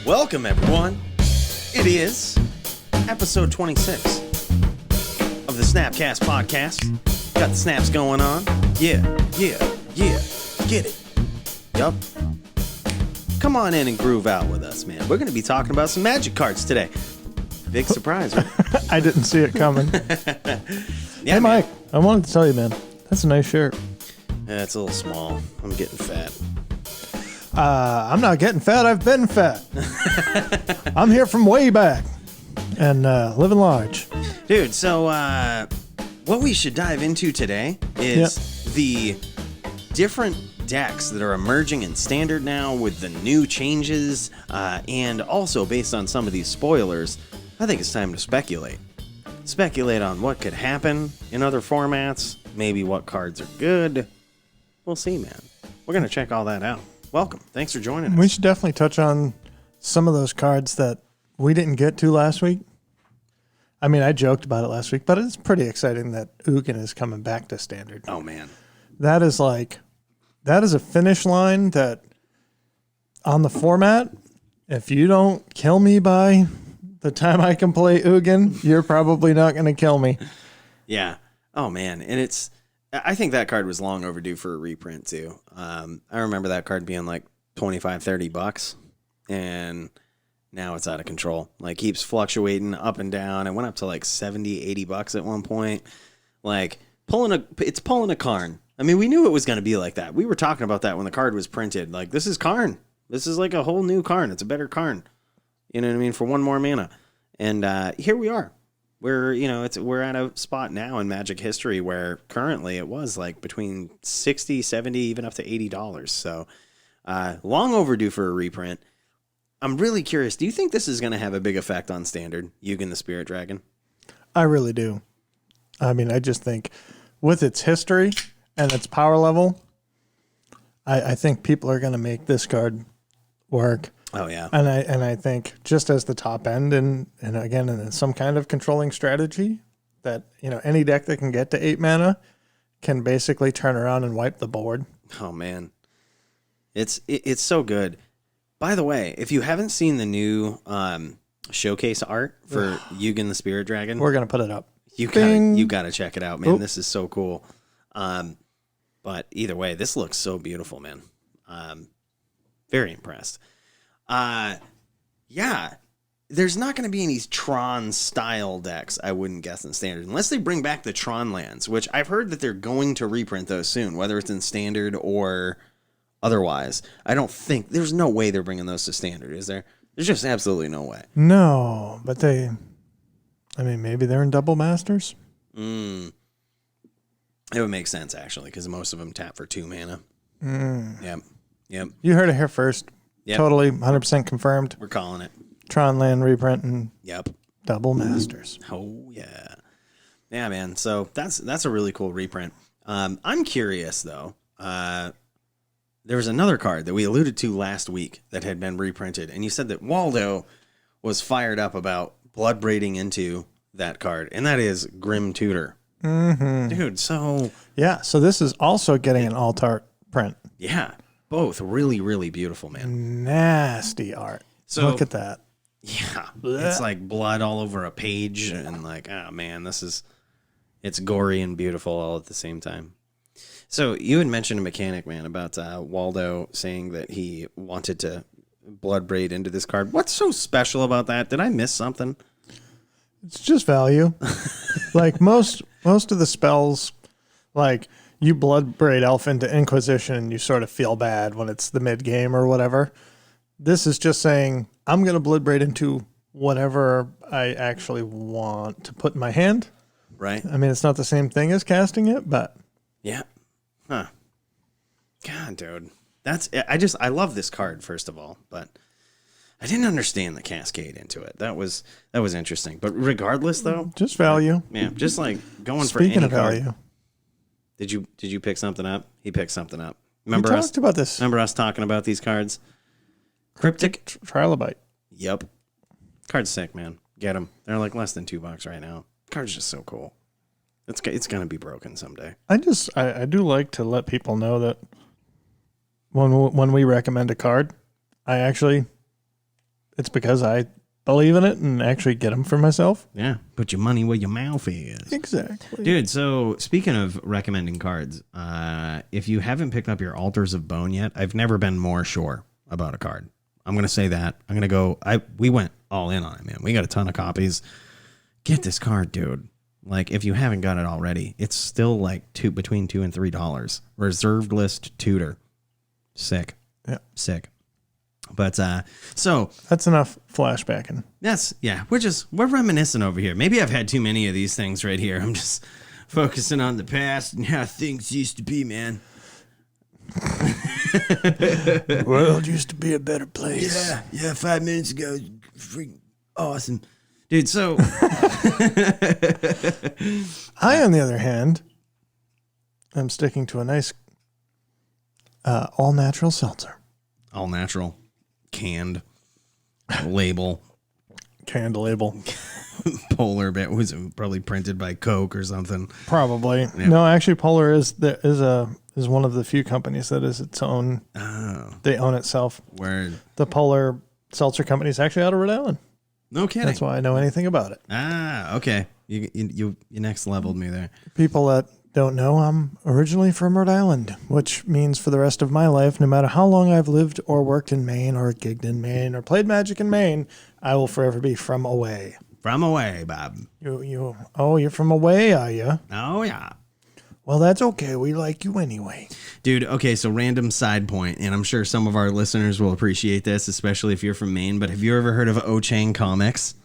Welcome, everyone. It is episode 26 of the Snapcast podcast. Got the snaps going on. Yeah. Get it. Yup. Come on in and groove out with us, man. We're going to be talking about some magic cards today. Big surprise, right? I didn't see it coming. Yeah, hey, Mike, I wanted to tell you, man, that's a nice shirt. Yeah, it's a little small. I'm getting fat. I'm not getting fat. I've been fat. I'm here from way back and living large. Dude, so what we should dive into today is the different decks that are emerging in Standard now with the new changes, and also based on some of these spoilers, I think it's time to speculate. Speculate on what could happen in other formats, maybe what cards are good. We'll see, man. We're going to check all that out. Welcome. Thanks for joining us. We should definitely touch on some of those cards that we didn't get to last week. I mean, I joked about it last week, but it's pretty exciting that Ugin is coming back to Standard. Oh, man. That is a finish line that on the format, if you don't kill me by the time I can play Ugin, you're probably not going to kill me. Yeah. Oh, man. And I think that card was long overdue for a reprint, too. I remember that card being like $25-$30, and now it's out of control. Like, keeps fluctuating up and down. It went up to like $70-$80 at one point. Like, it's pulling a Karn. I mean, we knew it was going to be like that. We were talking about that when the card was printed. Like, this is Karn. This is like a whole new Karn. It's a better Karn. You know what I mean? For one more mana. And here we are. We're at a spot now in Magic history where currently it was like between $60, $70, even up to $80. So long overdue for a reprint. I'm really curious. Do you think this is going to have a big effect on Standard, Ugin the Spirit Dragon? I really do. I mean, I just think with its history and its power level, I think people are going to make this card work. Oh, yeah. And I think just as the top end and again, in some kind of controlling strategy that, any deck that can get to 8 mana can basically turn around and wipe the board. Oh, man. It's so good. By the way, if you haven't seen the new showcase art for Ugin the Spirit Dragon, we're going to put it up. You got to check it out, man. Oop. This is so cool. But either way, this looks so beautiful, man. Very impressed. Yeah, there's not going to be any Tron style decks, I wouldn't guess, in Standard, unless they bring back the Tron lands, which I've heard that they're going to reprint those soon, whether it's in Standard or otherwise. I don't think there's no way they're bringing those to Standard, is there? There's just absolutely no way. No, but maybe they're in Double Masters. It would make sense, actually, because most of them tap for 2 mana. Yep. You heard it here first. Yep. Totally 100% confirmed. We're calling it. Tron land reprint and Yep. Double Masters. Oh, yeah. Yeah, man. So that's a really cool reprint. I'm curious, though. There was another card that we alluded to last week that had been reprinted, and you said that Waldo was fired up about blood braiding into that card, and that is Grim Tutor. Mm-hmm. Dude, so... Yeah, so this is also getting an alt-art print. Yeah, both really, really beautiful, man. Nasty art. So, look at that. Yeah, it's like blood all over a page, and like, oh man, it's gory and beautiful all at the same time. So you had mentioned a mechanic, man, about Waldo saying that he wanted to blood braid into this card. What's so special about that? Did I miss something? It's just value. Like most of the spells, like you blood braid elf into Inquisition and you sort of feel bad when it's the mid game or whatever. This is just saying, I'm going to blood braid into whatever I actually want to put in my hand. Right. I mean, it's not the same thing as casting it, but. Yeah. Huh. God, dude. I love this card, first of all, but I didn't understand the cascade into it. That was interesting. But regardless, though. Just value. Yeah. Just like going Speaking for any of value. card. Did you pick something up? He picked something up. We talked about this. Remember us talking about these cards? Cryptic Trilobite. Yep. Card's sick, man. Get them. They're like less than $2 right now. Card's just so cool. It's going to be broken someday. I do like to let people know that when we recommend a card, it's because I believe in it and actually get them for myself. Yeah, put your money where your mouth is. Exactly. Dude, so speaking of recommending cards, if you haven't picked up your Altars of Bone yet, I've never been more sure about a card. I'm going to say that. I'm going to go. We went all in on it, man. We got a ton of copies. Get this card, dude. Like, if you haven't got it already, it's still like between $2 and $3. Reserved list tutor. Sick. Yeah. Sick. But so that's enough flashbacking. We're reminiscing over here. Maybe I've had too many of these things right here. I'm just focusing on the past and how things used to be, man. The world used to be a better place. Yeah, 5 minutes ago, freaking awesome, dude. So I, on the other hand, am sticking to a nice all natural seltzer. All natural. Canned label. Canned label. Polar bit was probably printed by Coke or something. Probably. Yeah. No, actually Polar is one of the few companies that is its own. Oh. They own itself. Word. The Polar Seltzer Company is actually out of Rhode Island. No kidding. That's why I know anything about it. Ah, okay. You next leveled me there. People that don't know, I'm originally from Rhode Island, which means for the rest of my life, no matter how long I've lived or worked in Maine or gigged in Maine or played Magic in Maine, I will forever be from away. From away, Bob. You're from away, are you? Oh, yeah. Well, that's okay. We like you anyway. Dude, okay, so random side point, and I'm sure some of our listeners will appreciate this, especially if you're from Maine, but have you ever heard of O-Chang Comics?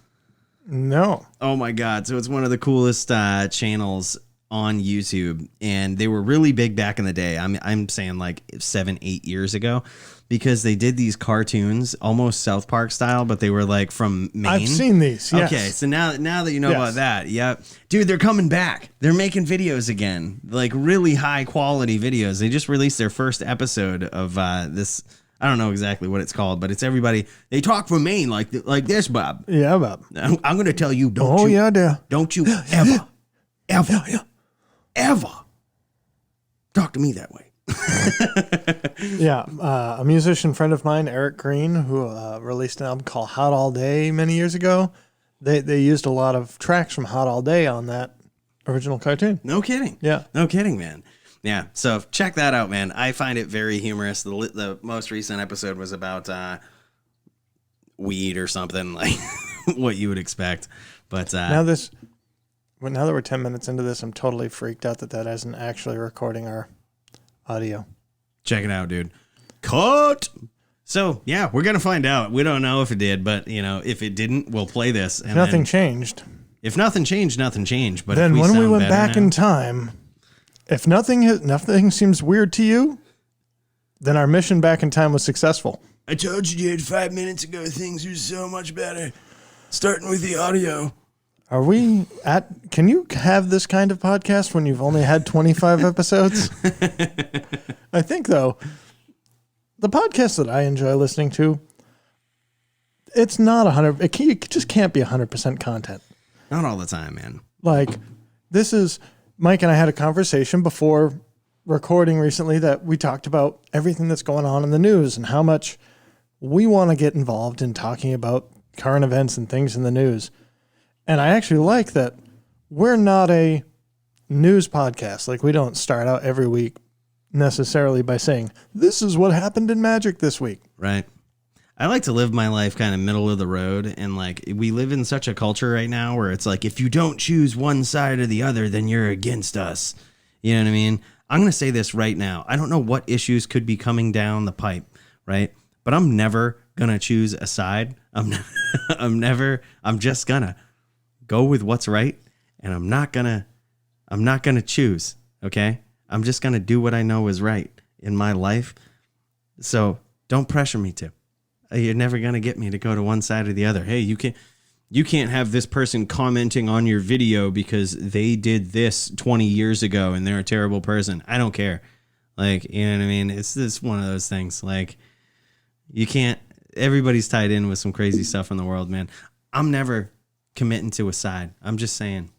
No. Oh, my God. So it's one of the coolest channels on YouTube, and they were really big back in the day. I'm saying like 7-8 years ago, because they did these cartoons almost South Park style, but they were like from Maine. I've seen these. Yes. Okay, so now that you know about that, yep, dude, they're coming back. They're making videos again, like really high quality videos. They just released their first episode of this. I don't know exactly what it's called, but it's everybody. They talk from Maine like this, Bob. Yeah, Bob. I'm going to tell you, don't you ever talk to me that way. Yeah, a musician friend of mine, Eric Green, who released an album called Hot All Day many years ago. They used a lot of tracks from Hot All Day on that original cartoon. No kidding. Yeah. No kidding, man. Yeah, so check that out, man. I find it very humorous. The most recent episode was about weed or something, like what you would expect. But now that we're 10 minutes into this, I'm totally freaked out that isn't actually recording our audio. Check it out, dude. Cut. So yeah, we're gonna find out. We don't know if it did, but if it didn't, we'll play this. And nothing changed. If nothing changed, nothing changed. But then if when we went back in time, if nothing seems weird to you, then our mission back in time was successful. I told you, dude, 5 minutes ago, things were so much better. Starting with the audio. Are we can you have this kind of podcast when you've only had 25 episodes? I think, though, the podcast that I enjoy listening to, it's not 100, it just can't be 100% content. Not all the time, man. Like, this is, Mike and I had a conversation before recording recently that we talked about everything that's going on in the news and how much we want to get involved in talking about current events and things in the news. And I actually like that we're not a news podcast. Like, we don't start out every week necessarily by saying, this is what happened in Magic this week. Right. I like to live my life kind of middle of the road. And like, we live in such a culture right now where it's like, if you don't choose one side or the other, then you're against us. You know what I mean? I'm going to say this right now. I don't know what issues could be coming down the pipe, right? But I'm never going to choose a side. I'm just going to go with what's right, and I'm not gonna choose, okay? I'm just gonna do what I know is right in my life. So don't pressure me to. You're never gonna get me to go to one side or the other. Hey, you can't have this person commenting on your video because they did this 20 years ago and they're a terrible person. I don't care. Like, you know what I mean? It's just one of those things. Like, you can't. Everybody's tied in with some crazy stuff in the world, man. I'm never committing to a side. I'm just saying,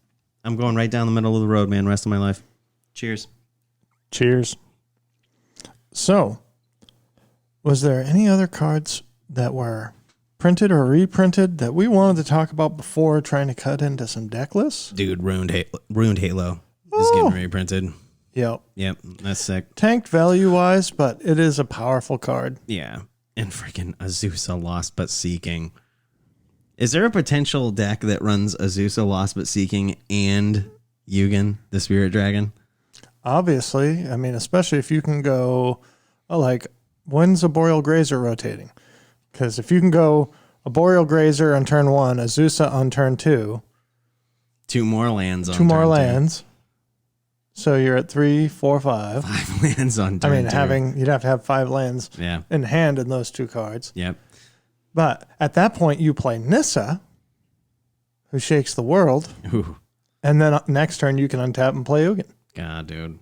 I'm going right down the middle of the road, man, rest of my life. Cheers. So Was there any other cards that were printed or reprinted that we wanted to talk about before trying to cut into some deck lists? Dude, Ruined Halo is getting reprinted. Yep. That's sick. Tanked value-wise, but it is a powerful card. Yeah. And freaking Azusa Lost But Seeking. Is there a potential deck that runs Azusa Lost But Seeking and Yugen, the Spirit Dragon? Obviously. I mean, especially if you can go, when's a Boreal Grazer rotating? Because if you can go a Boreal Grazer on turn 1, Azusa on turn 2. 2 more lands on turn 2. 2 more turn lands. 2. So you're at 3, 4, 5. 5 lands on turn 2. You'd have to have 5 lands in hand in those 2 cards. Yep. But at that point, you play Nissa, who shakes the world. Ooh. And then next turn, you can untap and play Ugin. God, dude.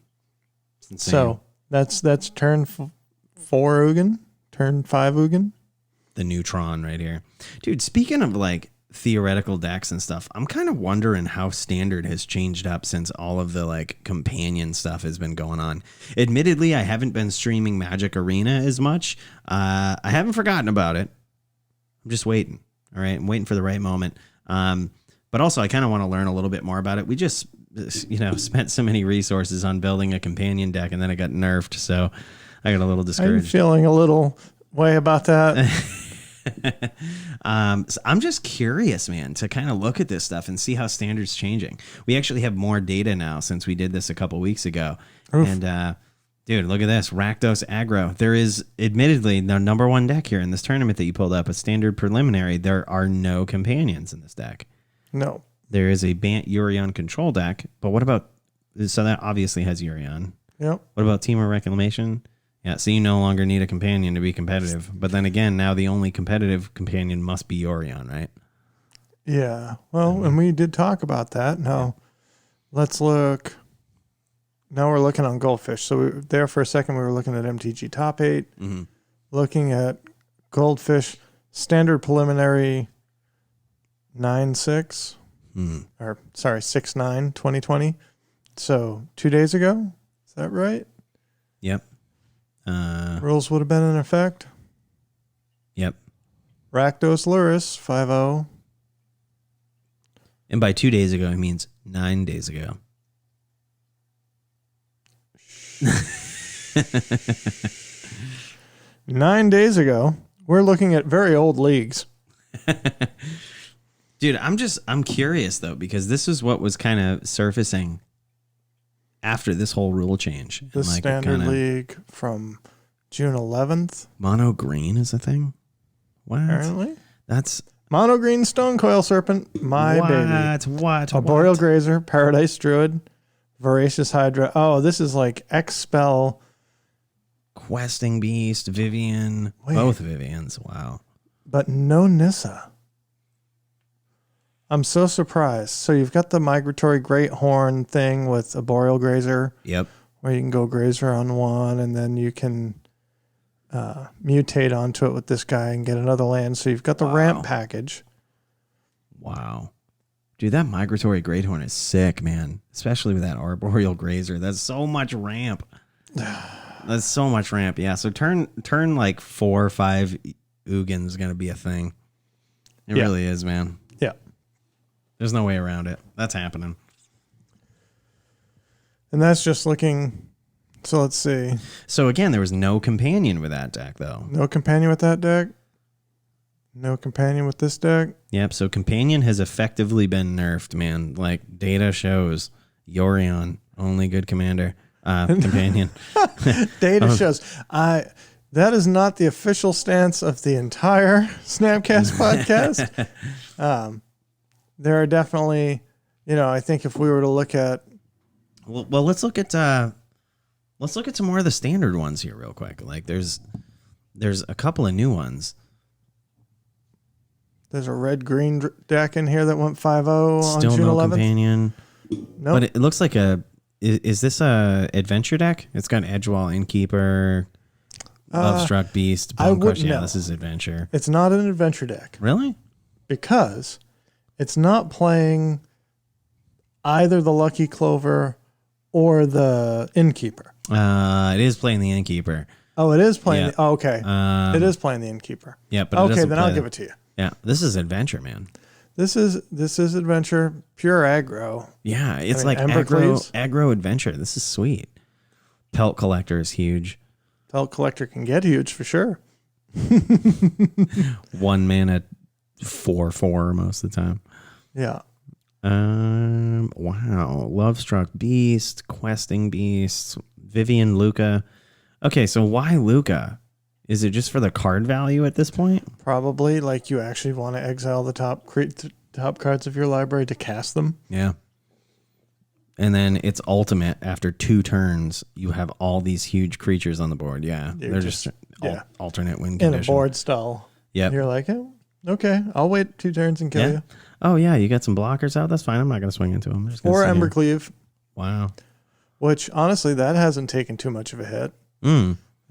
It's insane. So that's turn 4 Ugin, turn 5 Ugin. The neutron right here. Dude, speaking of like theoretical decks and stuff, I'm kind of wondering how Standard has changed up since all of the like companion stuff has been going on. Admittedly, I haven't been streaming Magic Arena as much. I haven't forgotten about it. I'm just waiting. All right. I'm waiting for the right moment. But also I kind of want to learn a little bit more about it. We just, spent so many resources on building a companion deck and then it got nerfed. So I got a little discouraged. I'm feeling a little way about that. So I'm just curious, man, to kind of look at this stuff and see how Standard's changing. We actually have more data now since we did this a couple weeks ago. Oof. And, dude, look at this. Rakdos Aggro. There is, admittedly, the number 1 deck here in this tournament that you pulled up, a Standard Preliminary. There are no companions in this deck. No. There is a Bant Yorion control deck, but what about, so that obviously has Yorion. Yep. What about Team of Reclamation? Yeah, so you no longer need a companion to be competitive. But then again, now the only competitive companion must be Yorion, right? Yeah. Well, and we did talk about that. Now, let's look. Now we're looking on Goldfish. So there for a second, we were looking at MTG Top 8. Mm-hmm. Looking at Goldfish Standard Preliminary 9/6. Or, sorry, 6/9, 2020. So 2 days ago. Is that right? Yep. Rules would have been in effect. Yep. Rakdos Luris 5/0. And by 2 days ago, it means 9 days ago. 9 days ago. We're looking at very old leagues. Dude, I'm curious though, because this is what was kind of surfacing after this whole rule change. The Standard League from June 11th. Mono green is a thing? What? Apparently. That's Mono green Stone Coil Serpent, baby. What? A Boreal Grazer, Paradise Druid, Voracious Hydra. Oh, this is like X-Spell. Questing Beast, Vivian. Wait. Both Vivians. Wow. But no Nissa. I'm so surprised. So you've got the Migratory Great Horn thing with a Boreal Grazer. Yep. Where you can go Grazer on 1, and then you can mutate onto it with this guy and get another land. So you've got the ramp package. Wow. Dude, that Migratory Great Horn is sick, man. Especially with that Arboreal Grazer. That's so much ramp. That's so much ramp. Yeah, so turn like 4 or 5 Ugin's going to be a thing. It really is, man. Yeah. There's no way around it. That's happening. And that's just looking. So let's see. So again, there was no companion with that deck, though. No companion with that deck. No companion with this deck. Yep. So companion has effectively been nerfed, man. Like data shows, Yorion, only good commander. Companion. Data shows. That is not the official stance of the entire Snapcast podcast. There are definitely, I think if we were to look at, well, let's look at some more of the standard ones here, real quick. Like, there's a couple of new ones. There's a red-green deck in here that went 5/0 on June 11th. Still no companion. Nope. But it looks like is this a adventure deck? It's got Edgewall, Innkeeper, Lovestruck Beast. I wouldn't know. Yeah, this is adventure. It's not an adventure deck. Really? Because it's not playing either the Lucky Clover or the Innkeeper. It is playing the Innkeeper. Oh, it is playing. Yeah. Oh, okay. It is playing the Innkeeper. Yeah, but it Okay, doesn't then play I'll give it to you. Yeah, this is adventure, man. This is adventure, pure aggro. Yeah, it's I mean, like Ember Cleaves? aggro adventure. This is sweet. Pelt collector is huge. Pelt collector can get huge for sure. 1 mana, 4/4 most of the time. Yeah. Wow. Lovestruck Beast, Questing Beast, Vivian Luca. Okay, so why Luca? Is it just for the card value at this point? Probably like you actually want to exile the top cards of your library to cast them. Yeah. And then it's ultimate after 2 turns. You have all these huge creatures on the board. Yeah. They're just alternate win condition. In a board stall. Yep. You're like, oh, okay, I'll wait 2 turns and kill you. Oh, yeah. You got some blockers out. That's fine. I'm not going to swing into them. Or Ember Cleave. Wow. Which, honestly, that hasn't taken too much of a hit.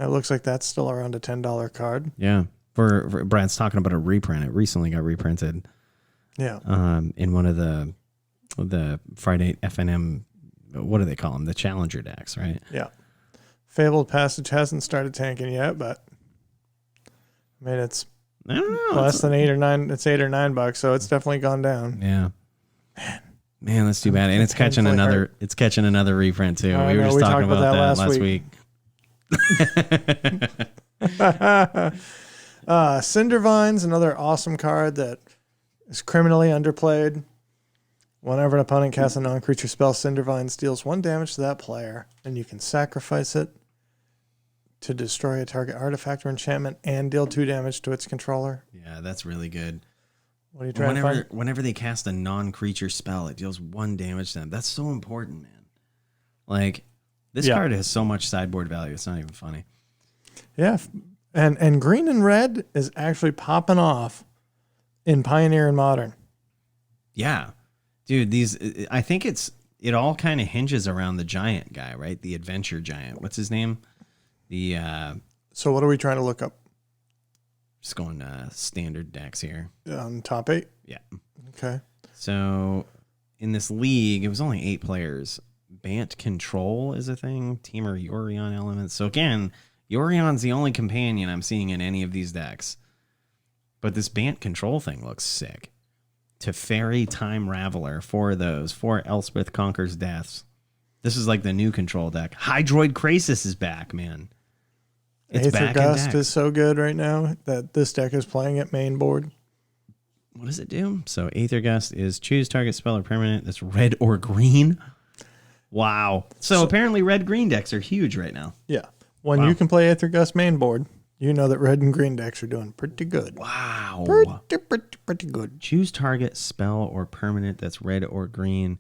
It looks like that's still around a $10 card. Yeah. For Brad's talking about a reprint. It recently got reprinted. Yeah. In one of the Friday FNM, what do they call them? The Challenger decks, right? Yeah. Fabled Passage hasn't started tanking yet, but I mean it's I don't know. less than 8 or 9. It's $8 or $9, so it's definitely gone down. Yeah. Man, that's too bad. And it's catching another. It's catching another reprint too. We were just talking about that last week. Cindervine's another awesome card that is criminally underplayed. Whenever an opponent casts a non-creature spell, Cindervine deals 1 damage to that player, and you can sacrifice it to destroy a target artifact or enchantment and deal 2 damage to its controller. Yeah, that's really good. What are you trying to find? Whenever they cast a non-creature spell, it deals 1 damage to them. That's so important, man. Like, this card has so much sideboard value. It's not even funny. Yeah, and green and red is actually popping off in Pioneer and Modern. Yeah. Dude, I think it all kind of hinges around the giant guy, right? The adventure giant. What's his name? So what are we trying to look up? Just going standard decks here. Top 8? Yeah. Okay. So in this league, it was only 8 players. Bant Control is a thing. Temur Yorion elements. So again, Yorion's the only companion I'm seeing in any of these decks. But this Bant Control thing looks sick. Teferi Time Raveler, 4 of those. 4 Elspeth Conquers Deaths. This is like the new control deck. Hydroid Krasis is back, man. It's Aether back Gust is so good right now that this deck is playing at main board. What does it do? So Aether Gust is choose target spell or permanent that's red or green. Wow. So apparently red-green decks are huge right now. Yeah. When you can play Aether Gust main board, you know that red and green decks are doing pretty good. Wow. Pretty good. Choose target spell or permanent that's red or green.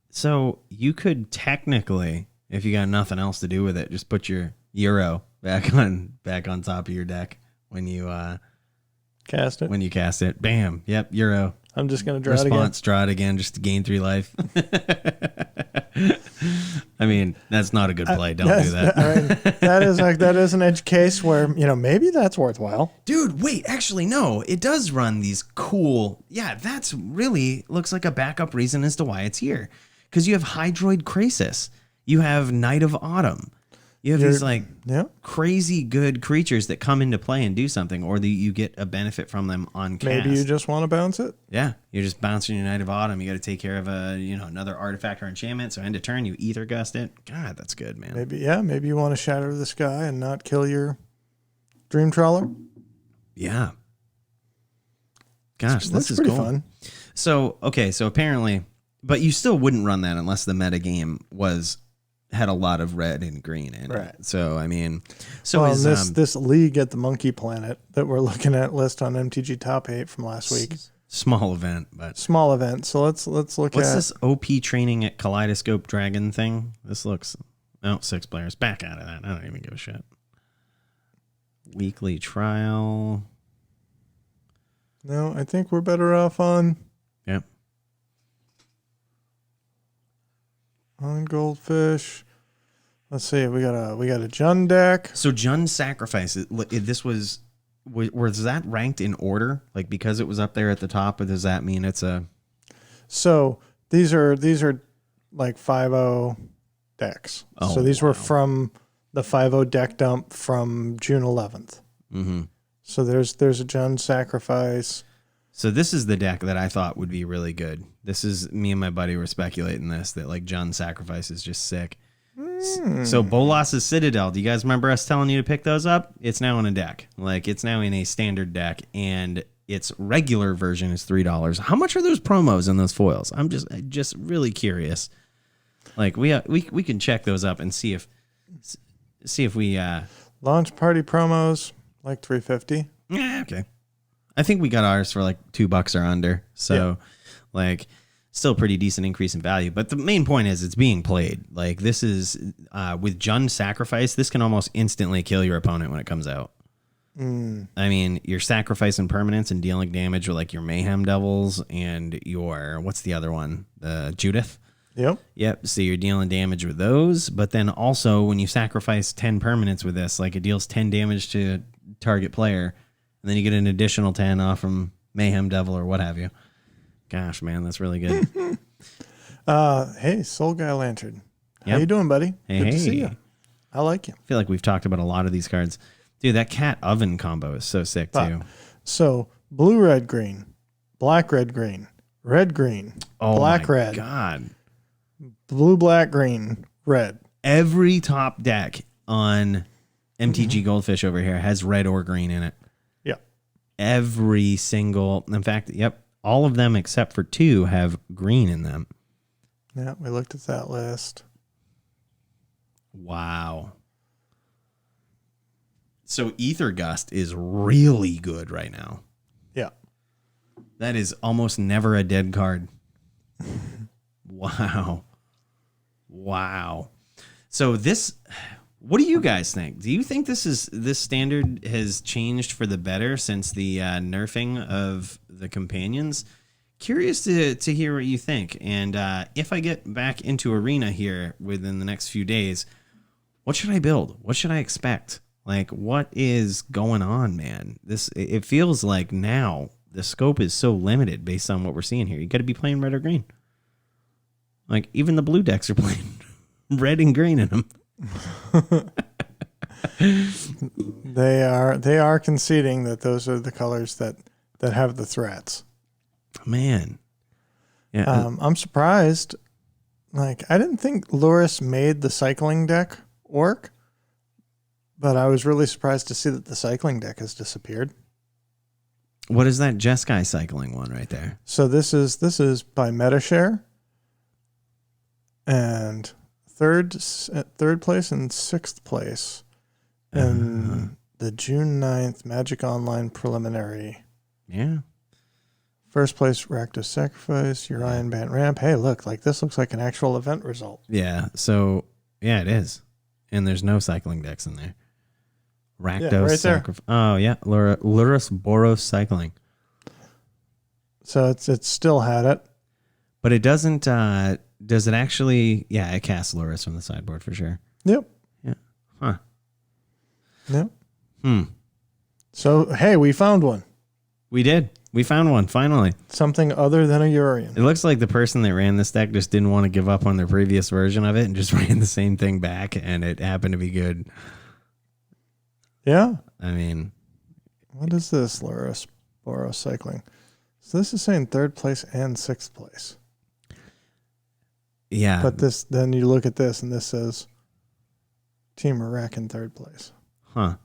So you could technically, if you got nothing else to do with it, just put your Euro back on top of your deck when you cast it. When you cast it. Bam. Yep, Euro. I'm just going to draw it again. Draw it again just to gain 3 life. I mean, that's not a good play. Don't do that. I mean, that is an edge case where, maybe that's worthwhile. Dude, wait, actually, no. It does run these cool. Yeah, that's really looks like a backup reason as to why it's here. Because you have Hydroid Krasis. You have Knight of Autumn. You have these crazy good creatures that come into play and do something, or you get a benefit from them on cast. Maybe you just want to bounce it. Yeah, you're just bouncing your Knight of Autumn. You got to take care of another artifact or enchantment. So end of turn, you Aether Gust it. God, that's good, man. Maybe you want to shatter the sky and not kill your Dream Trawler. Yeah. Gosh, this is pretty cool. Fun. So apparently, but you still wouldn't run that unless the meta game had a lot of red and green in it. So I mean, this league at the Monkey Planet that we're looking at list on MTG Top 8 from last week. Small event, but small event. So let's look at what's this OP training at Kaleidoscope Dragon thing. This looks 6 players. Back out of that. I don't even give a shit. Weekly trial. No, I think we're better off on. Yep. On Goldfish. Let's see. We got a Jund deck. So Jund Sacrifice. This was that ranked in order? Like because it was up there at the top, or does that mean it's a? So these are like 5-0 decks. So these were from the 5-0 deck dump from June 11th. Mm-hmm. So there's a Jund Sacrifice. So this is the deck that I thought would be really good. This is me and my buddy were speculating this, that like Jund Sacrifice is just sick. So Bolas's Citadel, do you guys remember us telling you to pick those up? It's now in a deck. Like it's now in a standard deck, and its regular version is $3. How much are those promos and those foils? I'm just really curious. Like we can check those up and see if we Launch party promos like $3.50. yeah, okay. I think we got ours for like $2 or under. So like still pretty decent increase in value. But the main point is it's being played. Like this is with Jund Sacrifice, this can almost instantly kill your opponent when it comes out. I mean, you're sacrificing permanents and dealing damage with like your Mayhem Devils and your, what's the other one? The Judith. Yep. So you're dealing damage with those. But then also when you sacrifice 10 permanents with this, like it deals 10 damage to target player. And then you get an additional 10 off from Mayhem Devil or what have you. Gosh, man, that's really good. Hey, Soul Guy Lantern. How you doing, buddy? Hey, Good to see you. I like you. I feel like we've talked about a lot of these cards. Dude, that cat oven combo is so sick, too. So, blue, red, green, black, red, green, red, green, black, red, God. blue, black, green, red. Every top deck on MTG Goldfish over here has red or green in it. Yeah. Every single, in fact, all of them except for 2 have green in them. Yeah, we looked at that list. Wow. So Ether Gust is really good right now. Yeah. That is almost never a dead card. Wow. So this, what do you guys think? Do you think this standard has changed for the better since the nerfing of the companions? Curious to hear what you think. And if I get back into Arena here within the next few days, what should I build? What should I expect? Like, what is going on, man? It feels like now the scope is so limited based on what we're seeing here. You got to be playing red or green. Like, even the blue decks are playing red and green in them. They are conceding that those are the colors that have the threats. Man. Yeah. I'm surprised. Like, I didn't think Loris made the cycling deck work, but I was really surprised to see that the cycling deck has disappeared. What is that Jeskai cycling one right there? So this is by MetaShare, and third place and 6th place in the June 9th Magic Online preliminary. Yeah. First place, Rakdos Sacrifice, Urian Bant Ramp. Hey, look, like this looks like an actual event result. Yeah. So, yeah, it is. And there's no cycling decks in there. Rakdos right Sacrifice. Oh, yeah. Lurus Boros cycling. So it's still had it. But it doesn't, does it actually, yeah, it casts Lurus from the sideboard for sure. Yep. Yeah. Huh. Yep. Hmm. So, hey, we found one. We did. We found one, finally. Something other than a Urian. It looks like the person that ran this deck just didn't want to give up on their previous version of it and just ran the same thing back, and it happened to be good. Yeah. I mean, what is this, Lurus Boros cycling? So this is saying 3rd place and 6th place. yeah. But then you look at this, and this says Team Iraq in 3rd place. Huh.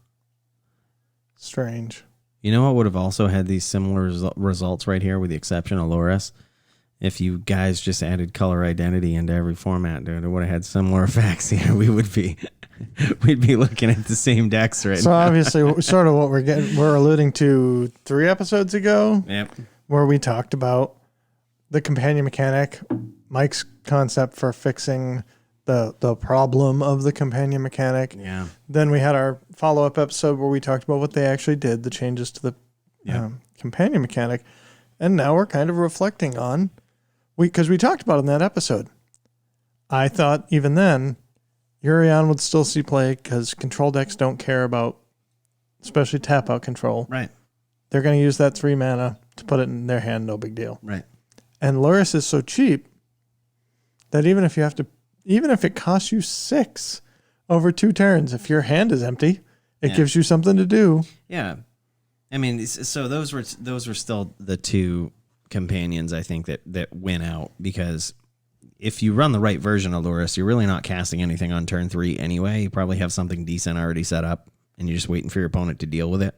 Strange. You know what would have also had these similar results right here, with the exception of Loris? If you guys just added color identity into every format, dude, it would have had similar effects here. We'd be looking at the same decks right So now. obviously, sort of what we're alluding to 3 episodes ago, Yep. where we talked about the companion mechanic, Mike's concept for fixing the problem of the companion mechanic. Yeah. Then we had our follow-up episode where we talked about what they actually did, the changes to the companion mechanic. And now we're kind of reflecting on, because we talked about it in that episode. I thought even then, Urian would still see play because control decks don't care about, especially tap-out control. Right. They're going to use that 3 mana to put it in their hand, no big deal. Right. And Lurus is so cheap that even if it costs you 6 over 2 turns. If your hand is empty, it Yeah. gives you something to do. Yeah. I mean, so those were still the 2 companions I think that win out, because if you run the right version of Lurrus, you're really not casting anything on turn 3 anyway. You probably have something decent already set up, and you're just waiting for your opponent to deal with it.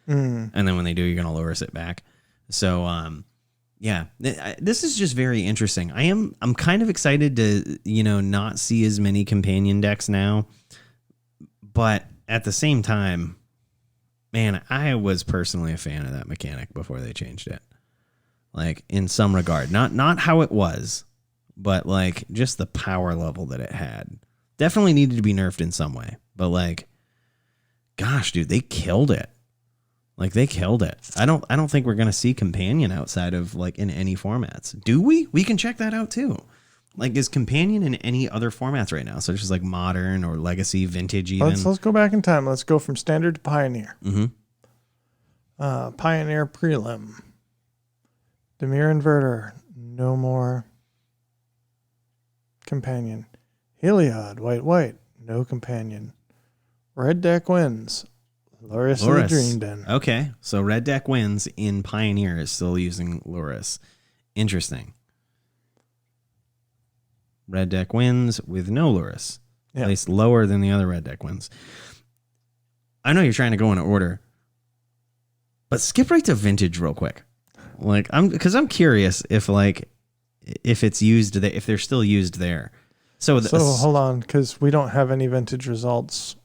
And then when they do, you're going to Lurrus it back. So, yeah, this is just very interesting. I'm kind of excited to, not see as many companion decks now, but at the same time, man, I was personally a fan of that mechanic before they changed it. Like, in some regard, not how it was, but like just the power level that it had. Definitely needed to be nerfed in some way, but like, gosh, dude, they killed it. Like, they killed it. I don't think we're gonna see companion outside of like in any formats. Do we? We can check that out too. Like, is companion in any other formats right now? So just like modern or legacy, vintage, even. Let's go back in time. Let's go from standard to pioneer. Mm-hmm. Pioneer prelim. Demir inverter. No more companion. Heliod. White. No companion. Red deck wins. Lurrus of the Dream Den. Okay, so red deck wins in Pioneer is still using Lurrus. Interesting. Red deck wins with no Lurrus. Yeah. At least lower than the other red deck wins. I know you're trying to go in order, but skip right to vintage real quick. Like, I'm curious if it's used there, if they're still used there. So hold on, because we don't have any vintage results.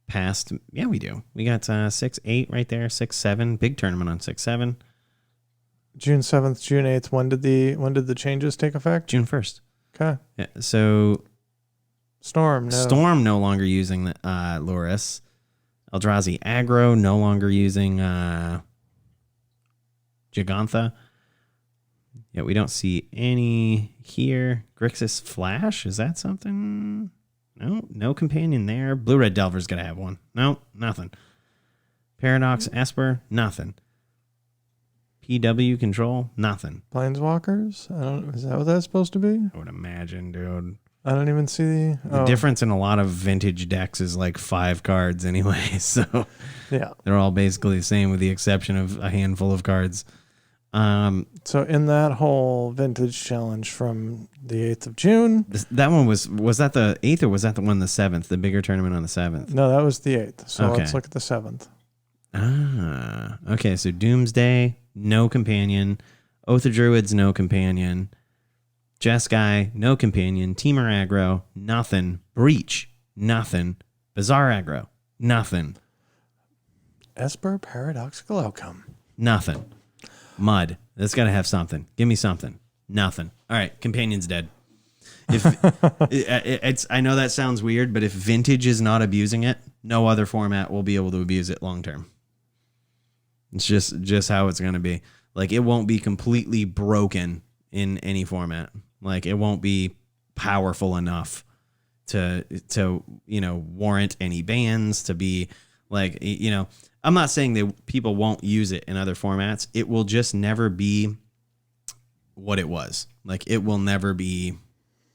Past, yeah, we do. We got 6-8 right there, 6-7, big tournament on 6-7. June 7th, June 8th. When did the changes take effect? June 1st. Okay. Yeah, so Storm no longer using the Lurrus. Eldrazi aggro no longer using Gigantha. Yeah, we don't see any here. Grixis Flash, is that something? No companion there. Blue-Red Delver's going to have one. No, nothing. Paradox Esper, nothing. PW Control, nothing. Planeswalkers? Is that what that's supposed to be? I would imagine, dude. I don't even see The difference in a lot of vintage decks is like 5 cards anyway, so yeah, they're all basically the same with the exception of a handful of cards. So in that whole vintage challenge from the 8th of June. That one was that the 8th or was that the one the 7th, the bigger tournament on the 7th? No, that was the 8th. So Okay. let's look at the 7th. Okay, so Doomsday, no companion. Oath of Druids, no companion. Jeskai, no companion. Temur aggro, nothing. Breach, nothing. Bizarre aggro, nothing. Esper Paradoxical Outcome. Nothing. Mud, that's got to have something. Give me something. Nothing. All right, companion's dead. If I know that sounds weird, but if vintage is not abusing it, no other format will be able to abuse it long term. It's just how it's going to be. Like, it won't be completely broken in any format. Like, it won't be powerful enough to warrant any bans, to be like, I'm not saying that people won't use it in other formats. It will just never be what it was. Like, it will never be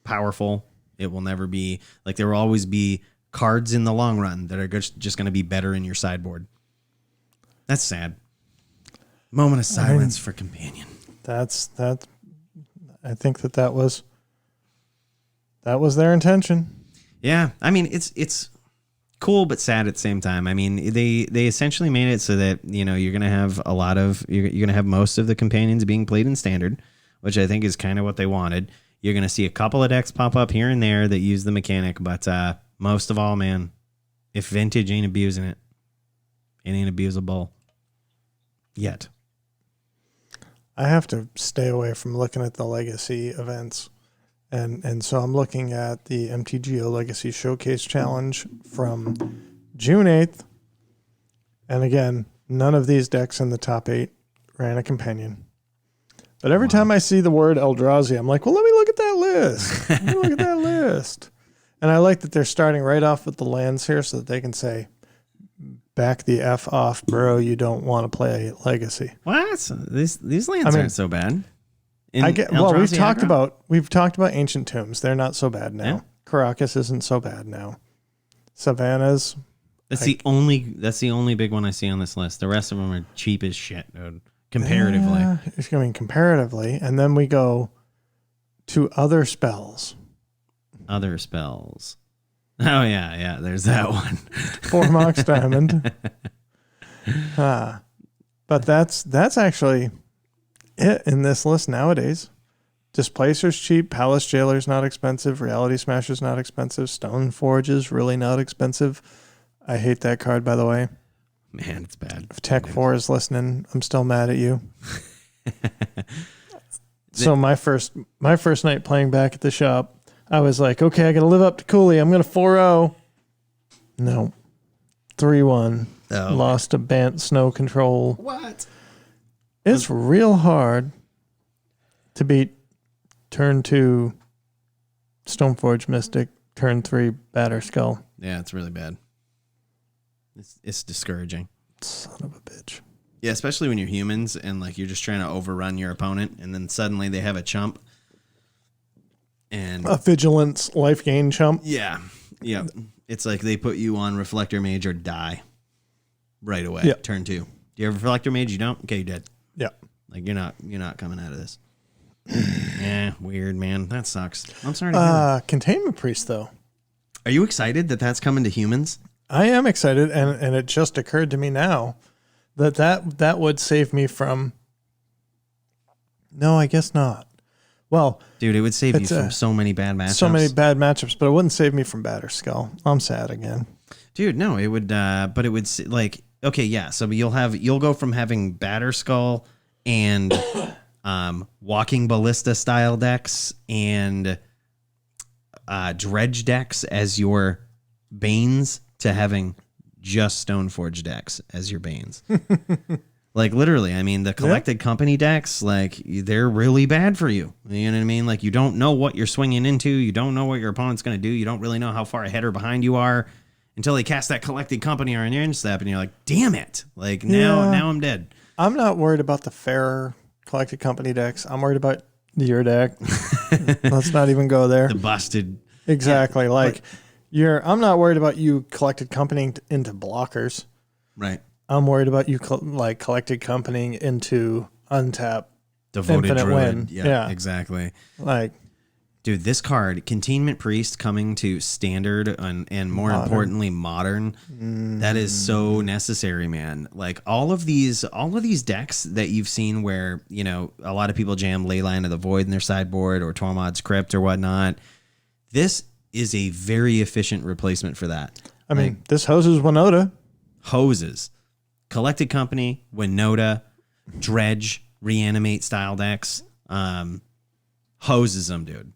powerful. It will never be like, there will always be cards in the long run that are just going to be better in your sideboard. That's sad. Moment of silence for companion. That. I think that was their intention. Yeah, I mean, it's cool but sad at the same time. I mean, they essentially made it so that you're gonna have you're gonna have most of the companions being played in standard, which I think is kind of what they wanted. You're gonna see a couple of decks pop up here and there that use the mechanic, but most of all, man, if vintage ain't abusing it, it ain't abusable yet. I have to stay away from looking at the legacy events. And so I'm looking at the MTGO Legacy Showcase Challenge from June 8th. And again, none of these decks in the top 8 ran a companion. But every time I see the word Eldrazi, I'm like, well, let me look at that list. Let me look at that list. And I like that they're starting right off with the lands here so that they can say, back the F off, bro. You don't want to play Legacy. What? These lands aren't so bad. We've talked about Ancient Tombs. They're not so bad now. Yeah. Caracas isn't so bad now. Savannas. That's the only big one I see on this list. The rest of them are cheap as shit, dude. Comparatively. It's going to be comparatively. And then we go to other spells. Other spells. Oh, yeah. There's that one. 4 Mox Diamond. But that's actually it in this list nowadays. Displacer's cheap. Palace Jailer's not expensive. Reality Smasher's not expensive. Stone Forge's really not expensive. I hate that card, by the way. Man, it's bad. If Tech 4 is listening, I'm still mad at you. So my first night playing back at the shop, I was like, okay, I got to live up to Cooley. I'm going to 4-0. No. 3-1. Oh. Lost to Bant Snow Control. What? It's real hard to beat turn 2 Stoneforge Mystic, turn 3 Batter Skull. Yeah, it's really bad. It's discouraging. Son of a bitch. Yeah, especially when you're humans and like you're just trying to overrun your opponent, and then suddenly they have a chump. And A vigilance life gain chump. yeah. It's like they put you on Reflector Mage or die right away. Yep. Turn 2. Do you have Reflector Mage? You don't? Okay, you're dead. Yeah. Like you're not coming out of this. Yeah, weird, man. That sucks. I'm sorry to hear that. Containment Priest, though. Are you excited that that's coming to humans? I am excited, and it just occurred to me now that would save me from... No, I guess not. Well... Dude, it would save you from so many bad matchups. So many bad matchups, but it wouldn't save me from Batter Skull. I'm sad again. Dude, no, it would, but it would, like, okay, yeah, so you'll go from having Batter Skull and Walking Ballista style decks and Dredge decks as your Banes to having just Stoneforge decks as your Banes. Like, literally, I mean, the Collected Company decks, like, they're really bad for you. You know what I mean? Like, you don't know what you're swinging into. You don't know what your opponent's going to do. You don't really know how far ahead or behind you are until they cast that Collected Company or an Intercept, and you're like, damn it. Like, now I'm dead. I'm not worried about the fairer Collected Company decks. I'm worried about your deck. Let's not even go there. The busted. Exactly. Yeah, like, I'm not worried about you Collected Company into blockers. Right. I'm worried about you Collected Company into untap Devoted Infinite Druid. Win. Yeah, exactly. Like, dude, this card, Containment Priest coming to standard and more importantly, modern. That is so necessary, man. Like all of these decks that you've seen where, you know, a lot of people jam Leyline of the Void in their sideboard or Tormod's Crypt or whatnot. This is a very efficient replacement for that. I mean, this hoses Winota. Hoses. Collected Company, Winota, Dredge, Reanimate style decks. Hoses them, dude.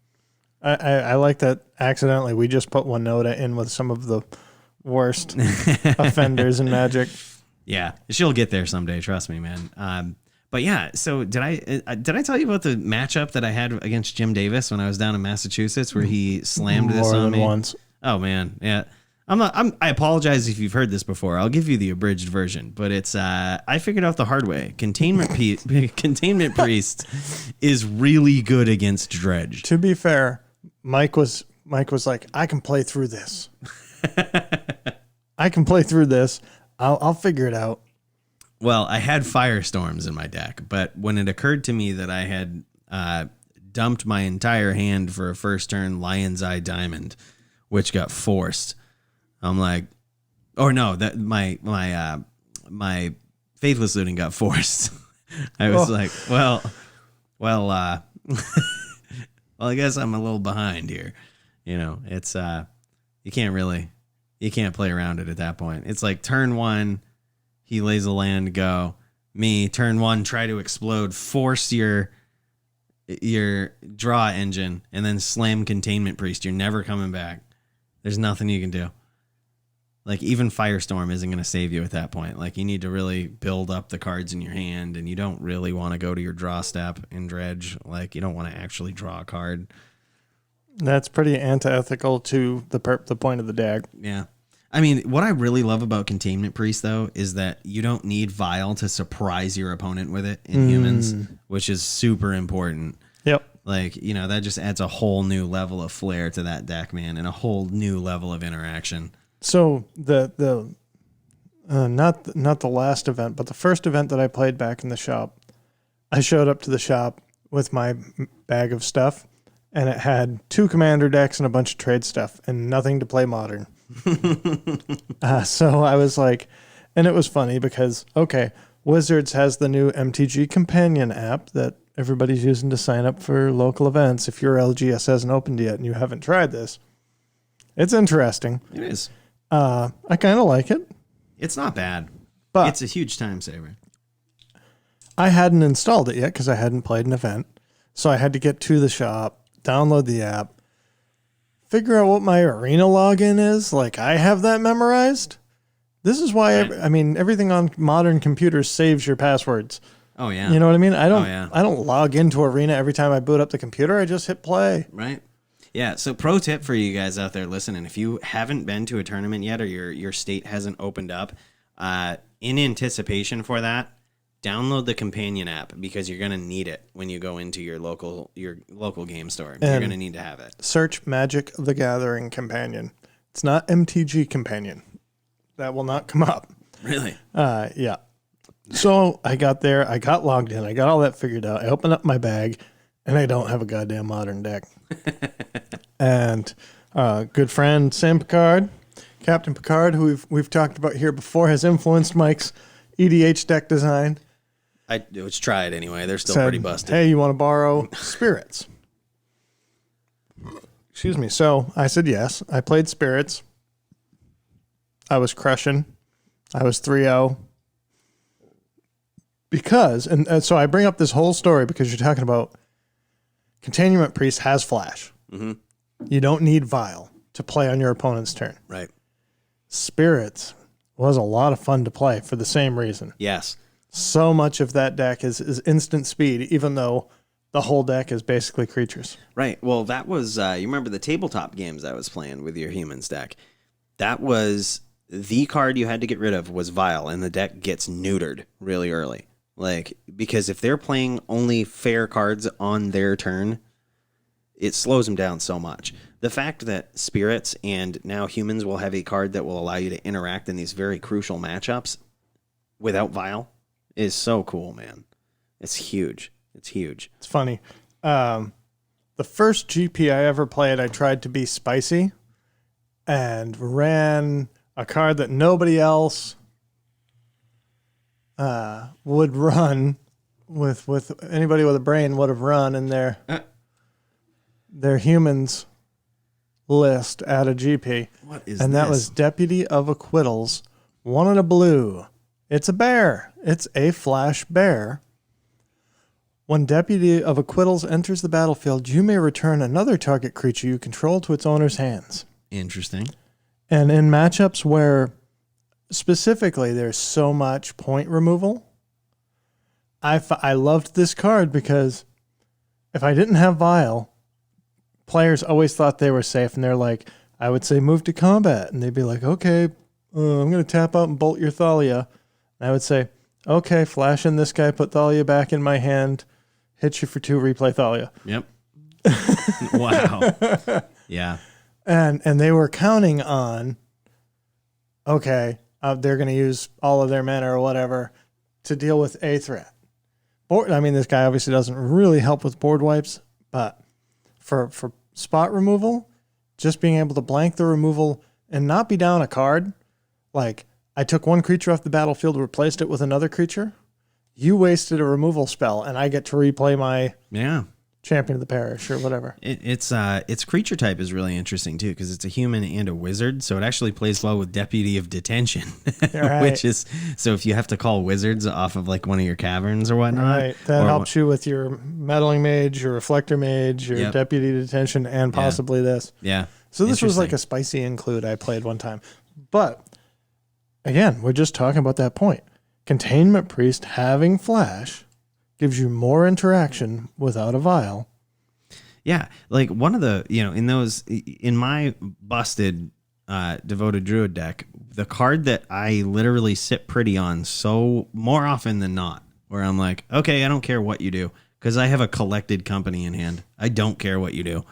I like that accidentally we just put Winota in with some of the worst offenders in Magic. Yeah, she'll get there someday. Trust me, man. But yeah, so did I tell you about the matchup that I had against Jim Davis when I was down in Massachusetts where he slammed this on me? Once. Oh man, yeah. I apologize if you've heard this before. I'll give you the abridged version, but it's I figured out the hard way. Containment Priest is really good against Dredge. To be fair, Mike was like, I can play through this. I can play through this. I'll figure it out. Well, I had Firestorms in my deck, but when it occurred to me that I had dumped my entire hand for a first turn Lion's Eye Diamond, which got forced. I'm like, or no, that my Faithless Looting got forced. I was like, well, I guess I'm a little behind here. You know, it's you can't play around it at that point. It's like turn 1, he lays a land, go. Me, turn 1, try to explode, force your draw engine, and then slam Containment Priest. You're never coming back. There's nothing you can do. Like, even Firestorm isn't going to save you at that point. Like, you need to really build up the cards in your hand, and you don't really want to go to your draw step in Dredge. Like, you don't want to actually draw a card. That's pretty antithetical to the point of the deck. Yeah. I mean, what I really love about Containment Priest, though, is that you don't need Vial to surprise your opponent with it in humans, which is super important. Yep. Like, you know, that just adds a whole new level of flair to that deck, man, and a whole new level of interaction. So the not the last event, but the first event that I played back in the shop, I showed up to the shop with my bag of stuff, and it had 2 commander decks and a bunch of trade stuff, and nothing to play modern. So I was like, and it was funny because, okay, Wizards has the new MTG Companion app that everybody's using to sign up for local events. If your LGS hasn't opened yet and you haven't tried this, it's interesting. It is. I kind of like it. It's not bad, but it's a huge time saver. I hadn't installed it yet because I hadn't played an event. So I had to get to the shop, download the app, figure out what my arena login is. Like, I have that memorized. This is why, I mean, everything on modern computers saves your passwords. Oh, yeah. You know what I mean? I don't log into arena every time I boot up the computer. I just hit play. Right. Yeah, so pro tip for you guys out there listening, if you haven't been to a tournament yet or your state hasn't opened up, in anticipation for that, download the companion app because you're going to need it when you go into your local game store. You're going to need to have it. Search Magic the Gathering Companion. It's not MTG Companion. That will not come up. Really? Yeah. So I got there, I got logged in, I got all that figured out. I opened up my bag, and I don't have a goddamn modern deck. And good friend Sam Picard, Captain Picard, who we've talked about here before, has influenced Mike's EDH deck design. Let's try it anyway. They're still Said, pretty busted. Hey, you want to borrow Spirits? Excuse me. So I said yes. I played Spirits. I was crushing. I was 3-0. Because, and so I bring up this whole story because you're talking about Containment Priest has Flash. Mm-hmm. You don't need Vial to play on your opponent's turn. Right. Spirits was a lot of fun to play for the same reason. Yes. So much of that deck is instant speed, even though the whole deck is basically creatures. Right. Well, that was, you remember the tabletop games I was playing with your humans deck. That was the card you had to get rid of was Vial, and the deck gets neutered really early. Like, because if they're playing only fair cards on their turn, it slows them down so much. The fact that Spirits and now Humans will have a card that will allow you to interact in these very crucial matchups without Vial is so cool, man. It's huge. It's huge. It's funny. The first GP I ever played, I tried to be spicy and ran a card that nobody else would run with anybody with a brain would have run in their humans list at a GP. What is and that this? was Deputy of Acquittals, 1 and a blue. It's a bear. It's a flash bear. When Deputy of Acquittals enters the battlefield, you may return another target creature you control to its owner's hands. Interesting. And in matchups where specifically there's so much point removal, I loved this card because if I didn't have Vial, players always thought they were safe, and they're like, I would say move to combat, and they'd be like, okay, I'm going to tap out and bolt your Thalia. And I would say, okay, flash in this guy, put Thalia back in my hand, hit you for 2, replay Thalia. Yep. Wow. Yeah. And they were counting on, okay, they're going to use all of their mana or whatever to deal with a threat. This guy obviously doesn't really help with board wipes, but for spot removal, just being able to blank the removal and not be down a card, like I took one creature off the battlefield, replaced it with another creature, you wasted a removal spell, and I get to replay my Champion of the Parish or whatever. Its creature type is really interesting too because it's a human and a wizard, so it actually plays well with Deputy of Detention, Right. which is so if you have to call wizards off of like one of your caverns or whatnot, Right. That helps you with your Meddling Mage, your Reflector Mage, your Deputy Detention, and possibly this. Yeah. So this was like a spicy include I played one time. But again, we're just talking about that point. Containment Priest having Flash gives you more interaction without a Vial. Yeah, like one of the, in my busted Devoted Druid deck, the card that I literally sit pretty on so more often than not, where I'm like, okay, I don't care what you do, because I have a collected company in hand. I don't care what you do.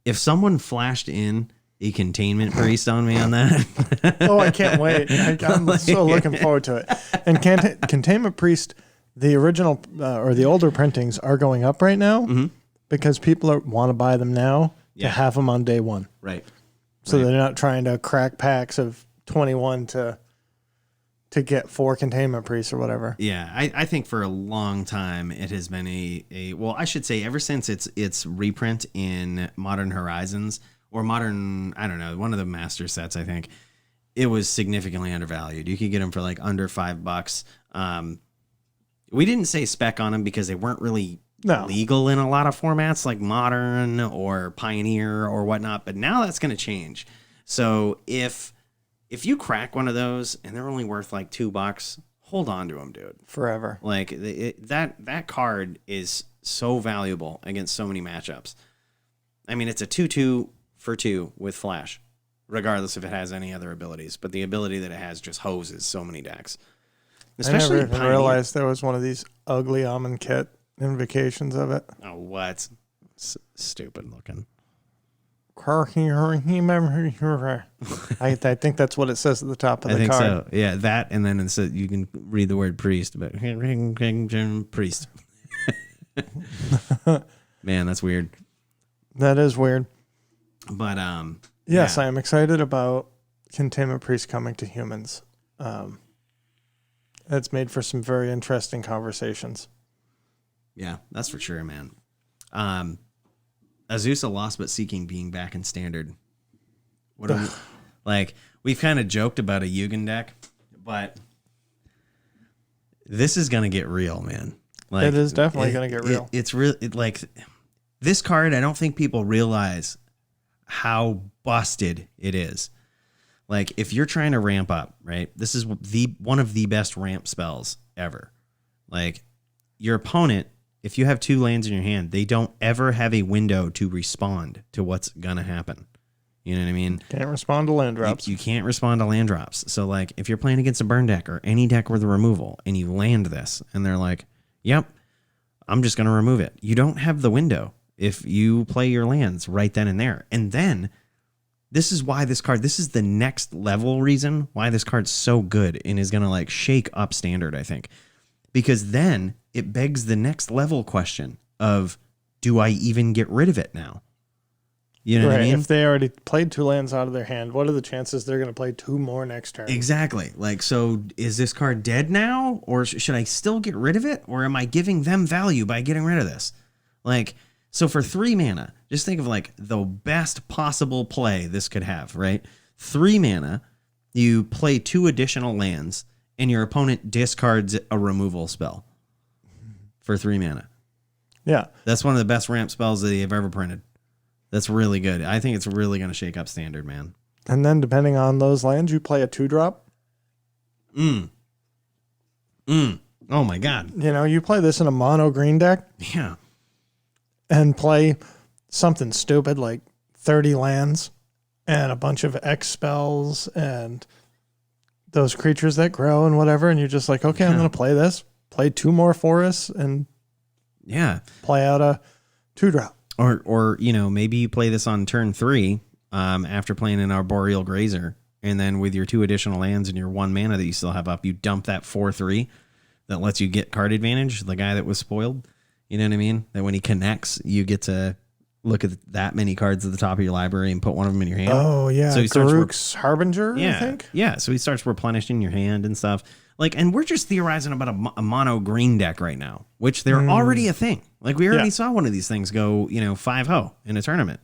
If someone flashed in a containment priest on me on that. Oh, I can't wait. I'm so looking forward to it. And Containment Priest, the original or the older printings are going up right now because people want to buy them now to have them on day one. Right. So they're not trying to crack packs of 21 to get 4 Containment Priests or whatever. Yeah, I think for a long time it has been well, I should say ever since its reprint in Modern Horizons or Modern, I don't know, one of the master sets, I think, it was significantly undervalued. You could get them for like under $5. We didn't say spec on them because they weren't really legal in a lot of formats like Modern or Pioneer or whatnot, but now that's going to change. So if you crack one of those and they're only worth like $2, hold on to them, dude. Forever. Like that card is so valuable against so many matchups. I mean, it's a 2/2 for 2 with flash, regardless if it has any other abilities. But the ability that it has just hoses so many decks. Especially I never even realized there was one of these ugly Almond Kit invocations of it. Oh, what? Stupid looking. I think that's what it says at the top of the card. So. Yeah, that, and then instead you can read the word priest, but priest. Man, that's weird. That is weird. But yes, I am excited about Containment Priest coming to humans. It's made for some very interesting conversations. Yeah, that's for sure, man. Azusa lost but seeking being back in standard. What are we, like we've kind of joked about a Yugen deck, but this is gonna get real, man. Like it is definitely gonna get real. It's real. Like this card, I don't think people realize how busted it is. Like if you're trying to ramp up, right? This is one of the best ramp spells ever. Like your opponent, if you have 2 lands in your hand, they don't ever have a window to respond to what's gonna happen. You know what I mean? Can't respond to land drops. You can't respond to land drops. So like if you're playing against a burn deck or any deck with a removal and you land this and they're like, yep, I'm just gonna remove it. You don't have the window if you play your lands right then and there. And then this is why this is the next level reason why this card's so good and is gonna like shake up standard, I think. Because then it begs the next level question of, do I even get rid of it now? You know what I mean? If they already played 2 lands out of their hand, what are the chances they're going to play 2 more next turn? Exactly. Like, so is this card dead now? Or should I still get rid of it? Or am I giving them value by getting rid of this? Like, so for 3 mana, just think of like the best possible play this could have, right? 3 mana, you play 2 additional lands, and your opponent discards a removal spell for 3 mana. Yeah. That's one of the best ramp spells that they've ever printed. That's really good. I think it's really going to shake up standard, man. And then depending on those lands, you play a 2-drop. Oh my God. You know, you play this in a mono green deck. Yeah. And play something stupid like 30 lands and a bunch of X spells and those creatures that grow and whatever. And you're just like, okay, I'm going to play this, play 2 more forests and play out a 2-drop. Or you know, maybe you play this on turn 3 after playing an Arboreal Grazer. And then with your 2 additional lands and your 1 mana that you still have up, you dump that 4/3 that lets you get card advantage, the guy that was spoiled. You know what I mean? That when he connects, you get to look at that many cards at the top of your library and put one of them in your hand. Oh, yeah. So he Garruk's Harbinger, I think? Yeah, so he starts replenishing your hand and stuff. Like, and we're just theorizing about a mono green deck right now, which they're already a thing. Like, we already saw one of these things go, 5-0 in a tournament.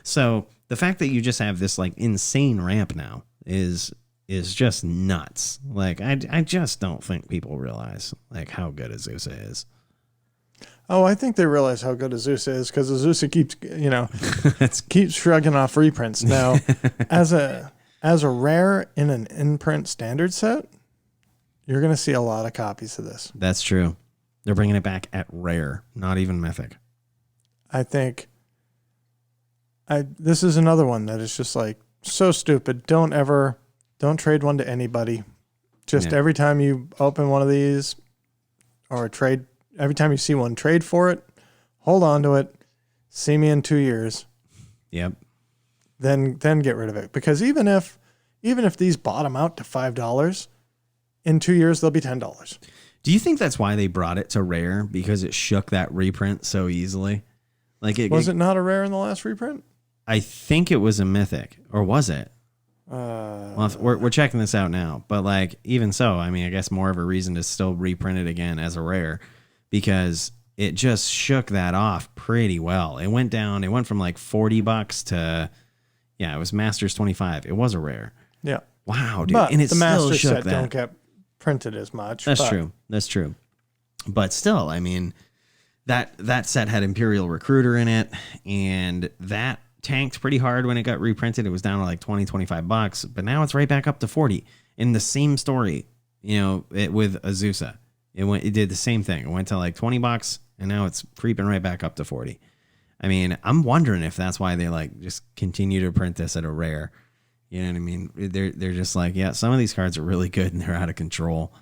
So the fact that you just have this, like, insane ramp now is just nuts. Like, I just don't think people realize, like, how good Azusa is. Oh, I think they realize how good Azusa is because Azusa keeps, keeps shrugging off reprints. Now, as a rare in an in-print standard set, you're going to see a lot of copies of this. That's true. They're bringing it back at rare, not even mythic. I think this is another one that is just like so stupid. Don't trade one to anybody. Just every time you open one of these or trade, every time you see one, trade for it, hold on to it, see me in 2 years. Yep. then get rid of it. Because even if these bottom out to $5, in 2 years they'll be $10. Do you think that's why they brought it to rare? Because it shook that reprint so easily? Like Was it not a rare in the last reprint? I think it was a mythic, or was it? Well, we're checking this out now, but like even so, I mean, I guess more of a reason to still reprint it again as a rare, because it just shook that off pretty well. It went down. It went from like $40 to, it was Masters 25. It was a rare. Yeah. Wow, dude. But And it the still Master shook set that. don't get printed as much. That's true. That's true. But still, I mean, that set had Imperial Recruiter in it, and that tanked pretty hard when it got reprinted. It was down to like $20-25, but now it's right back up to 40. In the same story, with Azusa, it did the same thing. It went to like $20, and now it's creeping right back up to 40. I mean, I'm wondering if that's why they like just continue to print this at a rare. You know what I mean? They're just like, some of these cards are really good and they're out of control.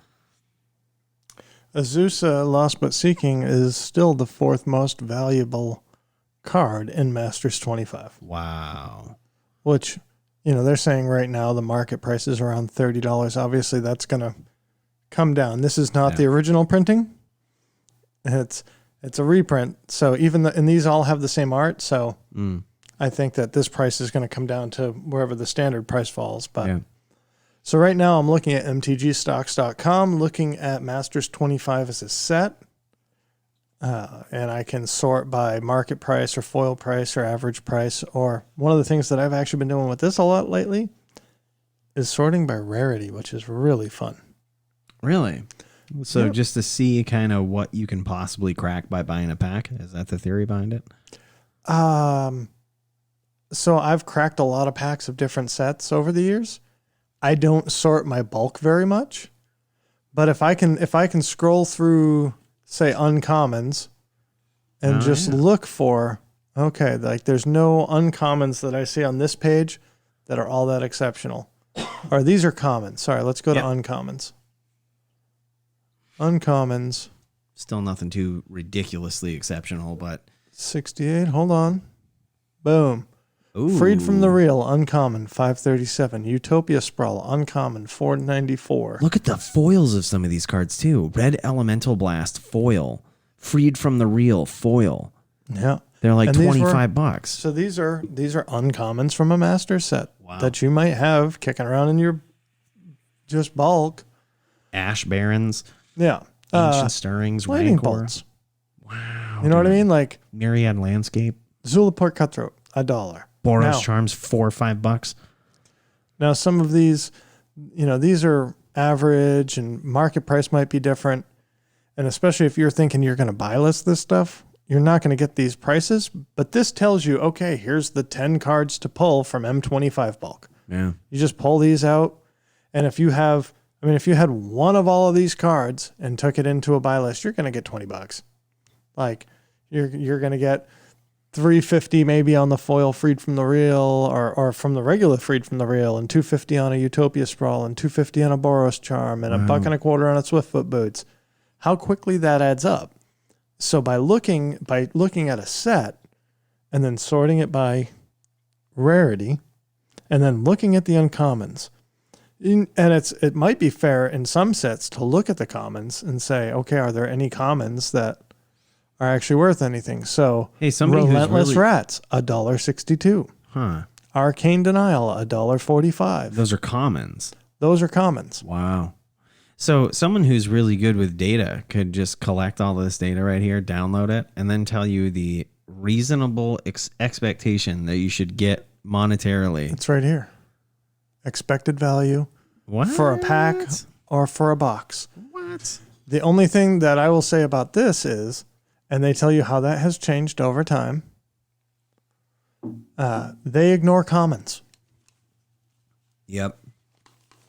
Azusa Lost But Seeking is still the 4th most valuable card in Masters 25. Wow. Which, they're saying right now the market price is around $30. Obviously, that's going to come down. This is not the original printing. It's a reprint. So and these all have the same art. So I think that this price is going to come down to wherever the standard price falls. But so right now I'm looking at mtgstocks.com, looking at Masters 25 as a set. And I can sort by market price or foil price or average price. Or one of the things that I've actually been doing with this a lot lately is sorting by rarity, which is really fun. Really? So just to see kind of what you can possibly crack by buying a pack? Is that the theory behind it? So I've cracked a lot of packs of different sets over the years. I don't sort my bulk very much. But if I can scroll through, say, uncommons and look for, like there's no uncommons that I see on this page that are all that exceptional. Or these are common. Sorry, let's go to uncommons. Uncommons. Still nothing too ridiculously exceptional, but 68. Hold on. Boom. Ooh. Freed from the Real, uncommon, 537. Utopia Sprawl, uncommon, 494. Look at the foils of some of these cards too. Red Elemental Blast foil, Freed from the Real foil. Yeah, they're like $25. So these are uncommons from a master set that you might have kicking around in your just bulk. Ash Barons. Yeah. Ancient Stirrings, Lightning Rancor. Bolts. Wow. You know what I mean? Like Myriad Landscape. Zulaport Cutthroat, $1. Boros Charms, $4 or $5. Now, some of these, these are average and market price might be different. And especially if you're thinking you're going to buy list this stuff, you're not going to get these prices. But this tells you, okay, here's the 10 cards to pull from M25 bulk. Yeah. You just pull these out. And if you had one of all of these cards and took it into a buy list, you're going to get $20. Like you're going to get $350 maybe on the foil Freed from the Real, or from the regular Freed from the Real, and $250 on a Utopia Sprawl, and $250 on a Boros Charm, and $1.25 on a Swiftfoot Boots. How quickly that adds up. So by looking at a set and then sorting it by rarity and then looking at the uncommons, and it might be fair in some sets to look at the commons and say, okay, are there any commons that are actually worth anything? So, Relentless Rats, $1.62. Huh. Arcane Denial, $1.45. Those are commons. Those are commons. Wow. So someone who's really good with data could just collect all this data right here, download it, and then tell you the reasonable expectation that you should get monetarily. It's right here. Expected value for a pack or for a box. What? The only thing that I will say about this is, and they tell you how that has changed over time, they ignore commons. Yep.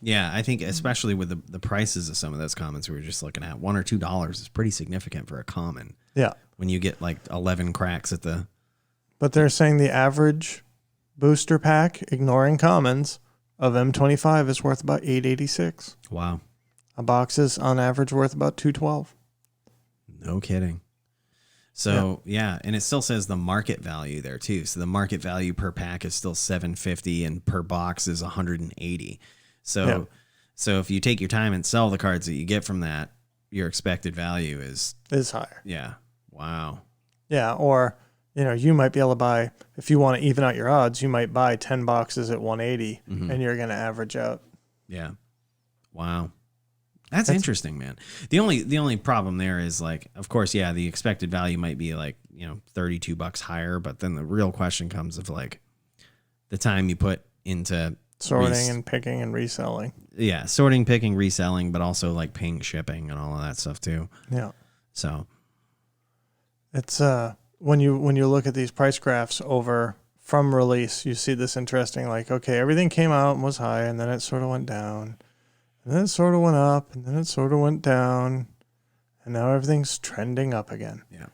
Yeah, I think especially with the prices of some of those commons we were just looking at, $1 or $2 is pretty significant for a common. Yeah. When you get like 11 cracks at the... But they're saying the average booster pack, ignoring commons, of M25 is worth about $8.86. Wow. A box is on average worth about $2.12. No kidding. So yeah, and it still says the market value there too. So the market value per pack is still $750 and per box is $180. So so if you take your time and sell the cards that you get from that, your expected value is higher. Yeah. Wow. Yeah, or you might be able to buy, if you want to even out your odds, you might buy 10 boxes at 180 and you're going to average out. Yeah. Wow. That's interesting, man. The only problem there is like, of course, yeah, the expected value might be like, $32 higher, but then the real question comes of like the time you put into sorting and picking and reselling. Yeah, sorting, picking, reselling, but also like paying shipping and all of that stuff too. Yeah. So it's when you look at these price graphs over from release, you see this interesting, like, okay, everything came out and was high, and then it sort of went down. And then it sort of went up, and then it sort of went down, and now everything's trending up again. Yeah.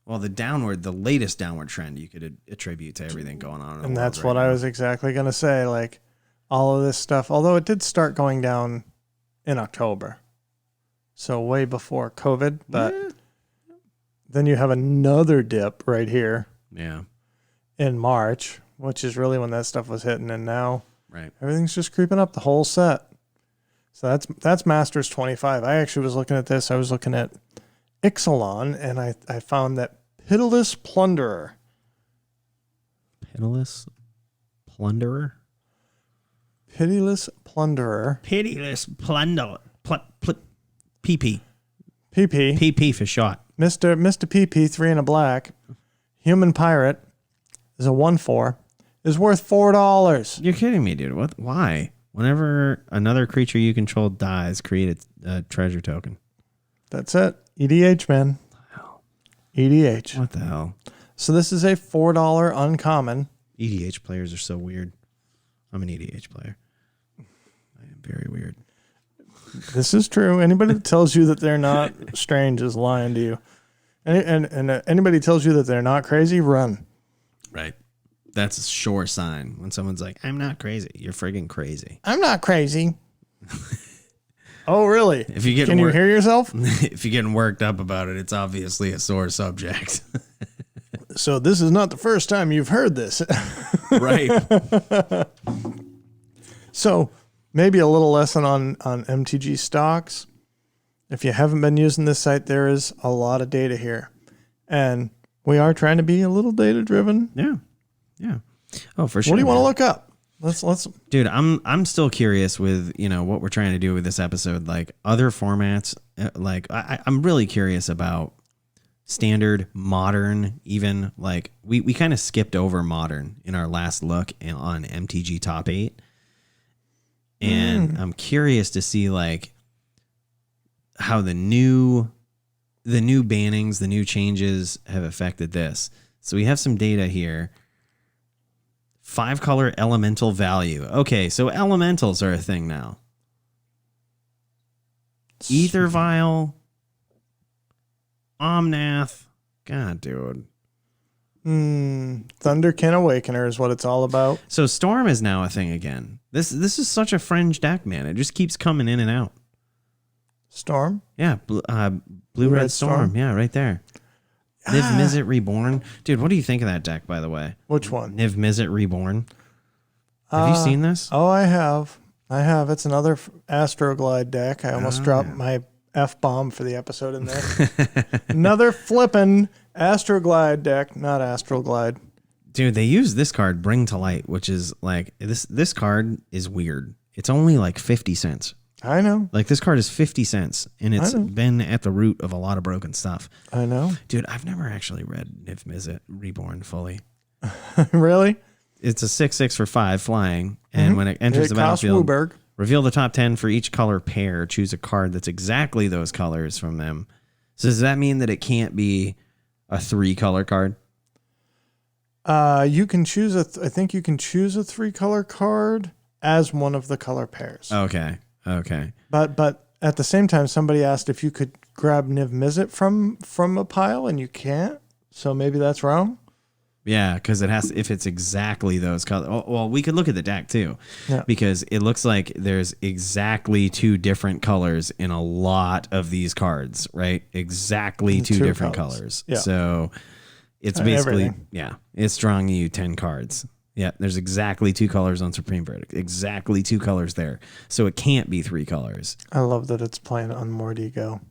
Well, the latest downward trend you could attribute to everything going on in the and world that's right what now. I was exactly going to say. Like, all of this stuff, although it did start going down in October, so way before COVID, but then you have another dip right here in March, which is really when that stuff was hitting, and now everything's just creeping up the whole set. So that's Masters 25. I actually was looking at this. I was looking at Ixalan, and I found that Pitiless Plunderer. Pitiless Plunderer? Pitiless Plunderer. Pitiless Plunderer. PP. PP. PP for short. Mr. PP, 3 and a black. Human Pirate is a 1/4. Is worth $4. You're kidding me, dude. What? Why? Whenever another creature you control dies, create a treasure token. That's it. EDH, man. EDH. What the hell? So this is a $4 uncommon. EDH players are so weird. I'm an EDH player. I am very weird. This is true. Anybody that tells you that they're not strange is lying to you. And anybody tells you that they're not crazy, run. Right. That's a sure sign. When someone's like, I'm not crazy. You're friggin' crazy. I'm not crazy. Oh, really? If you get Can you hear yourself? If you're getting worked up about it, it's obviously a sore subject. So this is not the first time you've heard this. Right. So maybe a little lesson on MTG stocks. If you haven't been using this site, there is a lot of data here. And we are trying to be a little data driven. Yeah. Yeah. Oh, for sure. What do you want to look up? Let's Dude, I'm still curious with, what we're trying to do with this episode, like other formats. Like I'm really curious about standard, modern, even like we kind of skipped over modern in our last look on MTG Top 8. And I'm curious to see like how the new bannings, the new changes have affected this. So we have some data here. 5-color elemental value. Okay, so elementals are a thing now. Ether Vial, Omnath. God, dude. Thunderkin Awakener is what it's all about. So Storm is now a thing again. This is such a fringe deck, man. It just keeps coming in and out. Storm? Yeah, blue-red Storm. Yeah, right there. Niv Mizzet Reborn. Dude, what do you think of that deck, by the way? Which one? Niv Mizzet Reborn. Have you seen this? Oh, I have. It's another Astroglide deck. I almost dropped my F-bomb for the episode in there. Another flippin' Astroglide deck, not Astroglide. Dude, they use this card, Bring to Light, which is like, this card is weird. It's only like 50 cents. I know. Like this card is 50 cents, and it's been at the root of a lot of broken stuff. I know. Dude, I've never actually read Niv Mizzet Reborn fully. Really? It's a 6/6 for 5 flying, and when it enters the battlefield, reveal the top 10 for each color pair. Choose a card that's exactly those colors from them. So does that mean that it can't be a 3-color card? You can choose I think you can choose a 3-color card as one of the color pairs. Okay. But at the same time, somebody asked if you could grab Niv Mizzet from a pile, and you can't. So maybe that's wrong. Yeah, because it has. If it's exactly those colors, well, we could look at the deck too, Yeah. because it looks like there's exactly 2 different colors in a lot of these cards, right? Exactly And 2 2 different colors. colors. Yeah. So it's basically Everything. it's drawing you 10 cards. Yeah, there's exactly 2 colors on Supreme Verdict. Exactly 2 colors there. So it can't be 3 colors. I love that it's playing on Mordigo.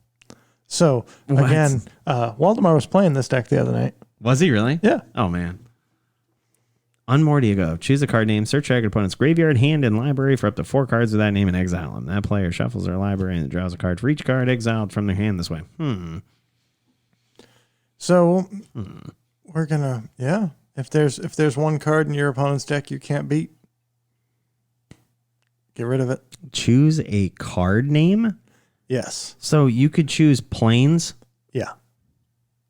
So What? again, Waldemar was playing this deck the other night. Was he really? Yeah. Oh man. Unmore you go. Choose a card name, search your opponent's graveyard, hand, and library for up to 4 cards with that name and exile them. That player shuffles their library and draws a card for each card exiled from their hand this way. So we're gonna If there's one card in your opponent's deck you can't beat, get rid of it. Choose a card name? Yes. So you could choose planes? Yeah.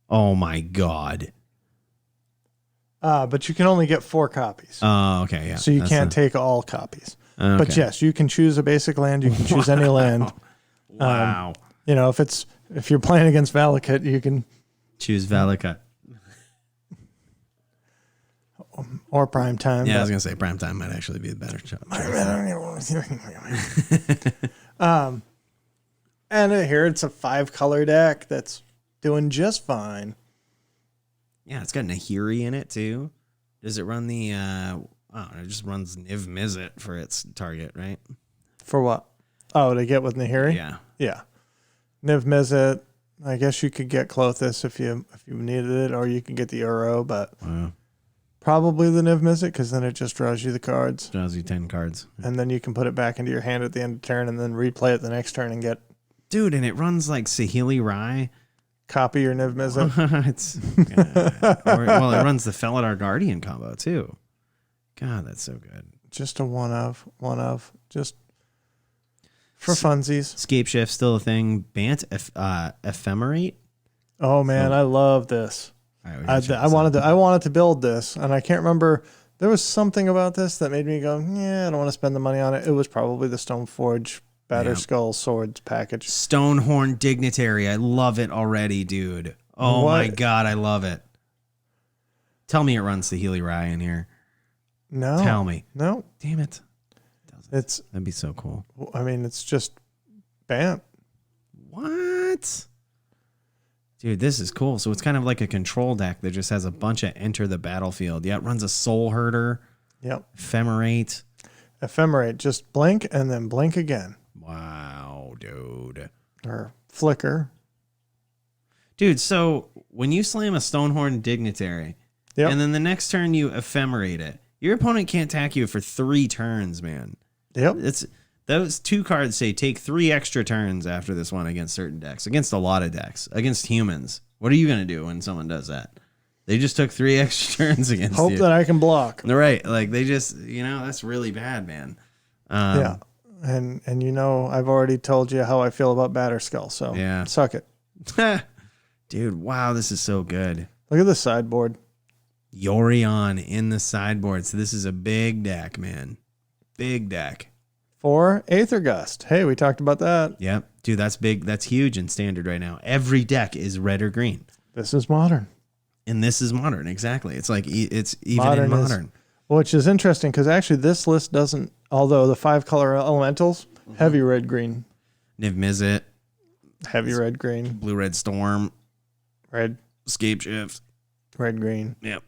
Oh my god. But you can only get 4 copies. Oh, okay, yeah. So you can't take all copies. Okay. But yes, you can choose a basic land. You can choose any land. Wow. If you're playing against Valakut, you can Choose Valakut. or Prime Time. Yeah, I was gonna say prime time might actually be a better choice. And here it's a 5-color deck that's doing just fine. Yeah, it's got Nahiri in it too. Does it run the it just runs Niv Mizzet for its target, right? For what? Oh, to get with Nahiri? Yeah. Yeah. Niv Mizzet. I guess you could get Klothys if you needed it, or you can get the Uro, but probably the Niv Mizzet, because then it just draws you the cards. Draws you 10 cards. And then you can put it back into your hand at the end of turn and then replay it the next turn and get Dude, and it runs like Sahili Rai. copy your Niv Mizzet. It runs the Felidar Guardian combo too. God, that's so good. Just a one of, just for funsies. Scape Shift still a thing. Bant Ephemerate. Oh man, I love this. I wanted to build this, and I can't remember. There was something about this that made me go, yeah, I don't want to spend the money on it. It was probably the Stoneforge Batter Skull Swords package. Stonehorn Dignitary. I love it already, dude. Oh my god, I love it. Tell me it runs the Healy Rye in here. No. Tell me. No. Damn it. That'd be so cool. I mean, it's just Bant. What? Dude, this is cool. So it's kind of like a control deck that just has a bunch of enter the battlefield. Yeah, it runs a Soul Herder. Yep. Ephemerate. Ephemerate. Just blink and then blink again. Wow, dude. Or flicker. Dude, so when you slam a Stonehorn Dignitary, and then the next turn you ephemerate it, your opponent can't attack you for 3 turns, man. Yep. Those 2 cards say take 3 extra turns after this one against certain decks, against a lot of decks, against humans. What are you going to do when someone does that? They just took 3 extra turns against you. Hope that I can block. Right. Like they just, that's really bad, man. Yeah. And I've already told you how I feel about Batterskull, so suck it. Dude, wow, this is so good. Look at the sideboard. Yorion in the sideboard. So this is a big deck, man. Big deck. 4 Aether Gust. Hey, we talked about that. Yep. Dude, that's big. That's huge in standard right now. Every deck is red or green. This is modern. And this is modern, exactly. It's like it's even in modern. Which is interesting because actually this list doesn't, although the 5-color elementals, heavy red green. Niv Mizzet. Heavy red green. Blue Red Storm. Red. Scape Shift. Red green. Yep.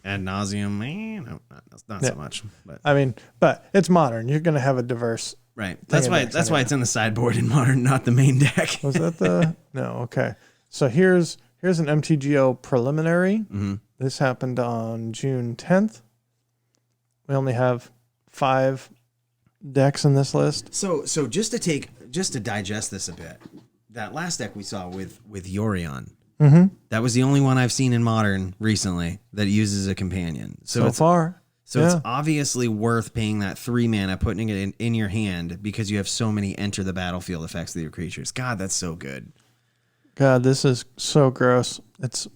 Ad nauseum. No, not so much. But I mean, but it's modern. You're going to have a diverse. Right. That's why it's in the sideboard in modern, not the main deck. Was that the? No. Okay. So here's an MTGO preliminary. Mm-hmm. This happened on June 10th. We only have 5 decks in this list. So just to digest this a bit, that last deck we saw with Yorion, that was the only one I've seen in modern recently that uses a companion. So it's obviously worth paying that 3 mana, putting it in your hand because you have so many enter the battlefield effects of your creatures. God, that's so good. God, this is so gross. It's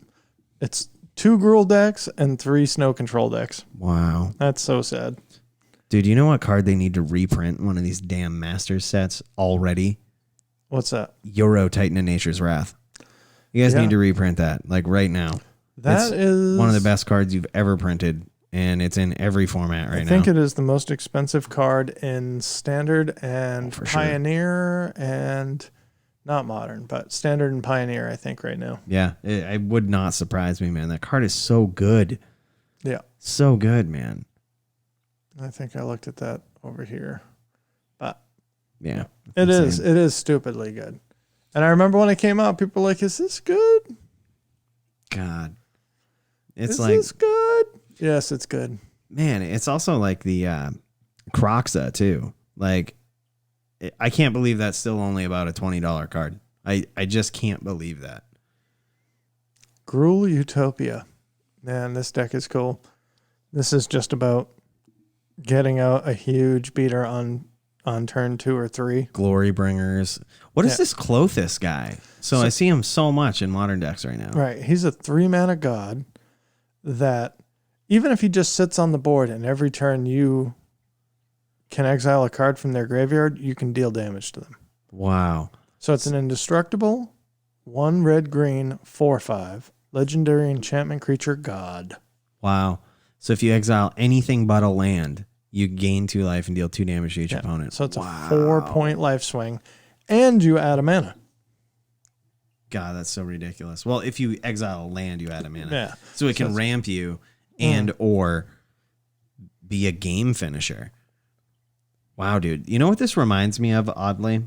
2 Gruul decks and 3 Snow Control decks. Wow. That's so sad. Dude, you know what card they need to reprint one of these damn Masters sets already? What's that? Euro Titan of Nature's Wrath. You guys need to reprint that, like right now. That is one of the best cards you've ever printed, and it's in every format right now. I think it is the most expensive card in Standard and For sure. Pioneer and not Modern, but Standard and Pioneer, I think, right now. Yeah, it would not surprise me, man. That card is so good. Yeah. So good, man. I think I looked at that over here. But Yeah. it insane. is stupidly good. And I remember when it came out, people were like, is this good? God. It's Is like, this good? Yes, it's good. man, it's also like the Croxa, too. Like, I can't believe that's still only about a $20 card. I just can't believe that. Gruul Utopia. Man, this deck is cool. This is just about getting out a huge beater on turn 2 or 3. Glory Bringers. What is this Clothis guy? So I see him so much in modern decks right now. Right. He's a 3-mana god that even if he just sits on the board and every turn you can exile a card from their graveyard, you can deal damage to them. Wow. So it's an indestructible 1 red-green 4/5 legendary enchantment creature god. Wow. So if you exile anything but a land, you gain 2 life and deal 2 damage to each opponent. So it's a 4-point life swing, and you add a mana. God, that's so ridiculous. Well, if you exile a land, you add a mana. Yeah. So it can ramp you and or be a game finisher. Wow, dude. You know what this reminds me of, oddly?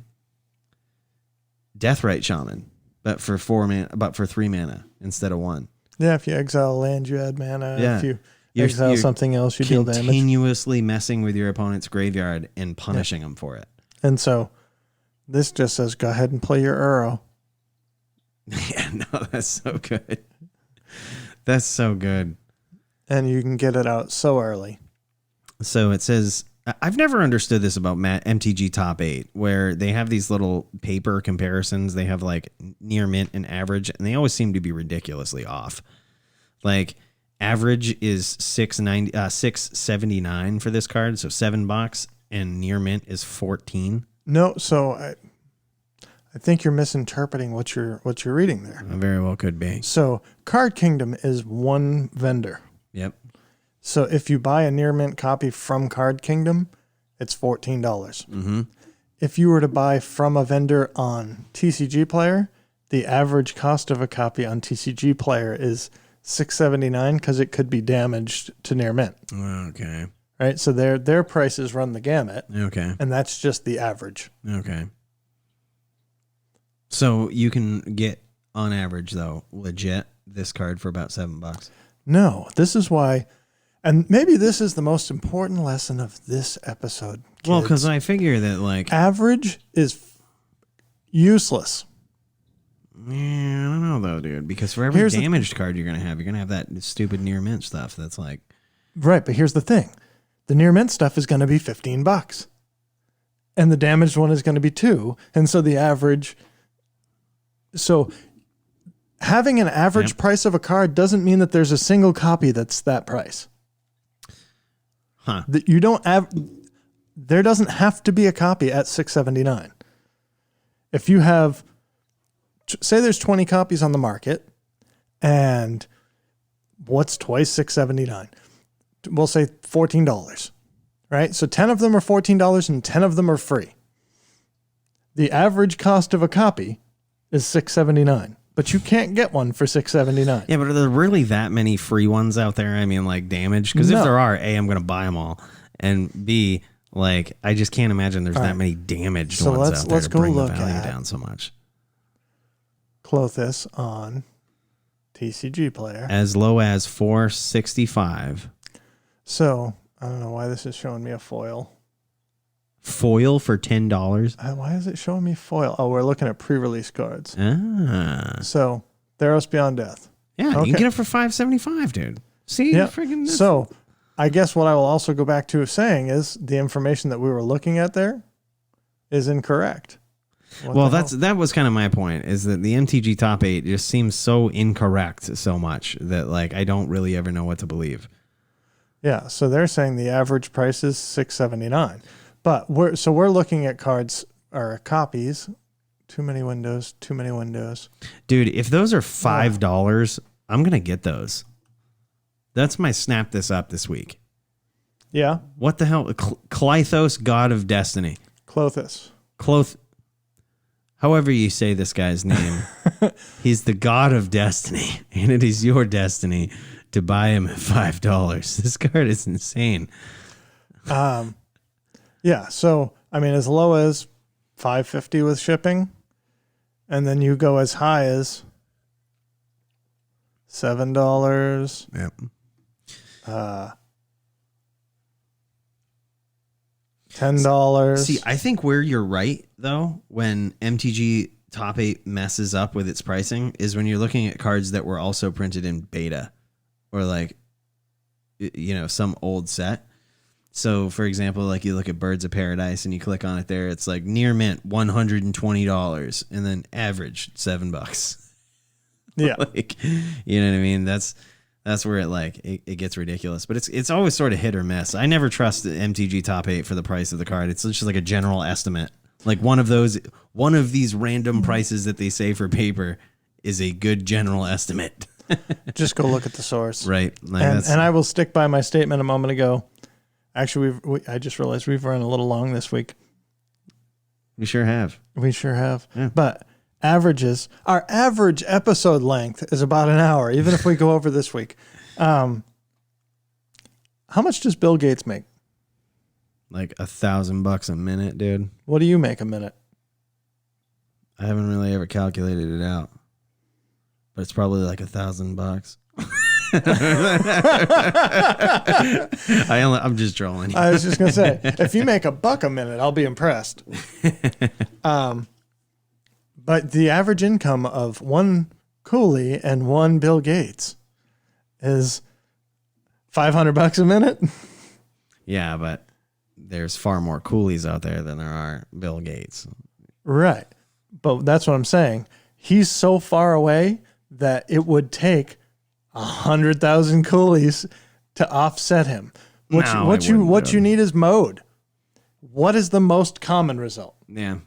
Deathrite Shaman, but for 3 mana instead of 1. Yeah, if you exile a land, you add mana. Yeah. If you You're exile something else, you deal damage. Continuously messing with your opponent's graveyard and punishing them for it. And so this just says, go ahead and play your Uro. Yeah, no, that's so good. That's so good. And you can get it out so early. So it says, I've never understood this about MTG Top 8, where they have these little paper comparisons. They have like near mint and average, and they always seem to be ridiculously off. Like average is $6.79 for this card, so $7, and near mint is 14. No, so I think you're misinterpreting what you're reading there. Very well could be. So Card Kingdom is one vendor. Yep. So if you buy a near mint copy from Card Kingdom, it's $14. Mm-hmm. If you were to buy from a vendor on TCG Player, the average cost of a copy on TCG Player is $6.79 because it could be damaged to near mint. Okay. Right? So their prices run the gamut. Okay. And that's just the average. Okay. So you can get, on average, though, legit this card for about $7. No, this is why, and maybe this is the most important lesson of this episode. Kids. Well, because I figure that, like, average is useless. yeah, I don't know, though, dude. Because for every damaged card you're going to have that stupid near mint stuff that's like. Right, but here's the thing. The near mint stuff is going to be $15. And the damaged one is going to be $2. And so the average. So having an average price of a card doesn't mean that there's a single copy that's that price. Huh. That you don't have. There doesn't have to be a copy at $6.79. If you have, say there's 20 copies on the market, and what's twice $6.79? We'll say $14, right? So 10 of them are $14 and 10 of them are free. The average cost of a copy is $6.79, but you can't get one for $6.79. Yeah, but are there really that many free ones out there? I mean, like damaged? Because if there are, A, I'm going to buy them all, and B, like I just can't imagine there's that many damaged ones out there let's to go bring the look value at down so much. Clothis on TCG Player. As low as $4.65. So I don't know why this is showing me a foil. Foil for $10. Why is it showing me foil? Oh, we're looking at pre-release cards. Ah. So Theros Beyond Death. Yeah, you can get it for $5.75, dude. See, freaking. So I guess what I will also go back to saying is the information that we were looking at there is incorrect. Well, that was kind of my point, is that the MTG Top 8 just seems so incorrect so much that like I don't really ever know what to believe. Yeah, so they're saying the average price is $6.79. But we're looking at cards or copies. Too many windows. Dude, if those are $5 I'm going to get those. That's my snap this up this week. Yeah. What the hell? Clythos, God of Destiny. Clothis. However you say this guy's name, he's the God of Destiny, and it is your destiny to buy him at $5. This card is insane. Yeah. So, I mean, as low as $5.50 with shipping, and then you go as high as $7. Yep. $10. See, I think where you're right, though, when MTG Top 8 messes up with its pricing is when you're looking at cards that were also printed in beta or like, some old set. So, for example, like you look at Birds of Paradise and you click on it there, it's like near mint $120 and then average $7. Yeah. Like, you know what I mean? That's where it gets ridiculous. But it's always sort of hit or miss. I never trust the MTG Top 8 for the price of the card. It's just like a general estimate. Like one of these random prices that they say for paper is a good general estimate. Just go look at the source. Right. Like and I will stick by my statement a moment ago. Actually, I just realized we've run a little long this week. We sure have. We sure have. Yeah. But our average episode length is about an hour, even if we go over this week. How much does Bill Gates make? Like $1,000 a minute, dude. What do you make a minute? I haven't really ever calculated it out, but it's probably like $1,000. I'm just trolling you. I was just gonna say, if you make $1 a minute, I'll be impressed. But the average income of one Cooley and one Bill Gates is $500 a minute. Yeah, but there's far more Coolies out there than there are Bill Gates. Right. But that's what I'm saying. He's so far away that it would take 100,000 Coolies to offset him. What you need is mode. What is the most common result? Yeah.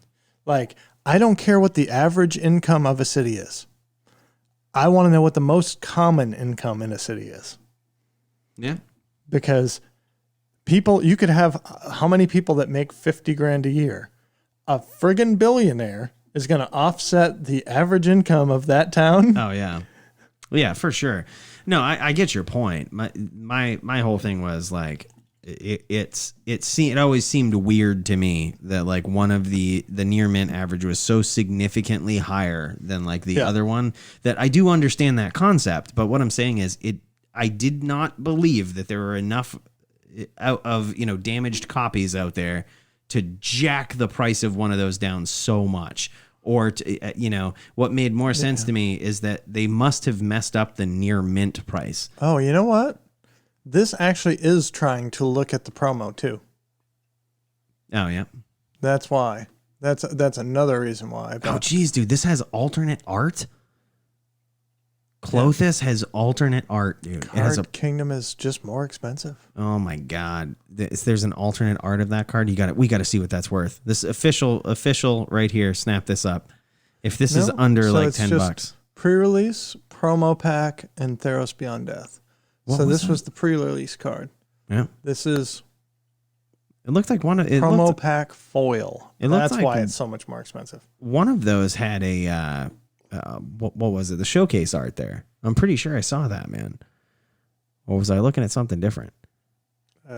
Like, I don't care what the average income of a city is. I want to know what the most common income in a city is. Yeah. Because you could have how many people that make 50 grand a year? A friggin' billionaire is going to offset the average income of that town. Oh yeah. Yeah, for sure. No, I get your point. My whole thing was like it always seemed weird to me that like one of the near mint average was so significantly higher than like the other one, that I do understand that concept. But what I'm saying is I did not believe that there were enough out of damaged copies out there to jack the price of one of those down so much. Or, what made more sense to me is that they must have messed up the near mint price. Oh, you know what? This actually is trying to look at the promo too. Oh, yeah. That's why. That's another reason why. Oh, geez, dude. This has alternate art? Clothis has alternate art, dude. Card Kingdom is just more expensive. Oh my God! There's an alternate art of that card. We got to see what that's worth. This official right here. Snap this up. If this is under like $10, pre-release, promo pack, and Theros Beyond Death. This was the pre-release card. Yeah. This is. It looked like one of promo pack foil. That's like why it's so much more expensive. One of those had a. What was it? The showcase art there. I'm pretty sure I saw that, man. Or was I looking at something different?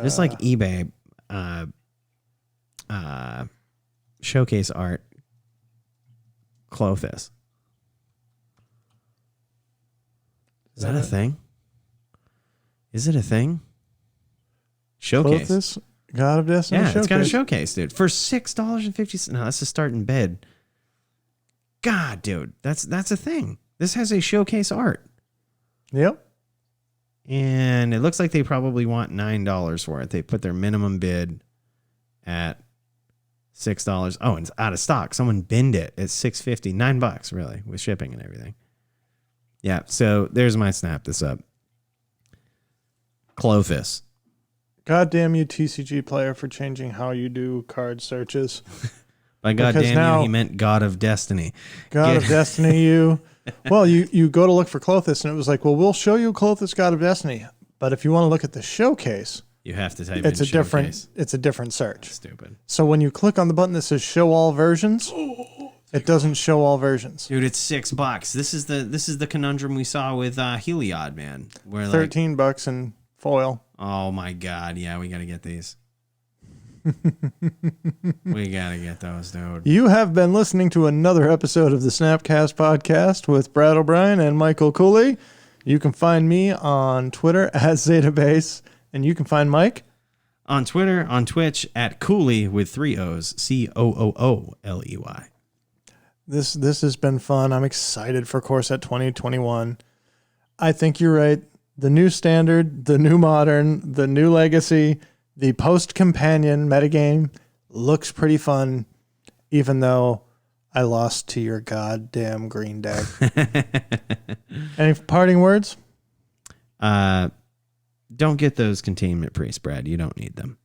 Just like eBay showcase art. Clothis. Is that a thing? Is it a thing? Showcase. Clothis, God of Destiny. Yeah, showcase. It's got a showcase, dude. For $6.50. No, that's a starting bid. God, dude, that's a thing. This has a showcase art. Yep. And it looks like they probably want $9 for it. They put their minimum bid at $6. Oh, and it's out of stock. Someone binned it at $6.50. $9, really, with shipping and everything. Yeah, so there's my snap this up. Clothis. God damn you, TCG player, for changing how you do card searches. By God damn you, he meant God of Destiny. God of Destiny, you. Well, you go to look for Clothis, and it was like, well, we'll show you Clothis, God of Destiny. But if you want to look at the showcase, You have to type it's in a different showcase. it's a different search. Stupid. So when you click on the button that says show all versions, it doesn't show all versions. Dude, it's $6. This is the conundrum we saw with Heliod, man. Where like, $13 in foil. oh my god, yeah, we gotta get these. We gotta get those, dude. You have been listening to another episode of the Snapcast podcast with Brad O'Brien and Michael Cooley. You can find me on Twitter at Zetabase, and you can find Mike On Twitter, on Twitch, at Cooley with 3 O's, COOOLEY. This has been fun. I'm excited for Core Set 2021. I think you're right. The new standard, the new modern, the new legacy, the post-companion metagame looks pretty fun, even though I lost to your goddamn green deck. Any parting words? Don't get those containment priests, Brad. You don't need them.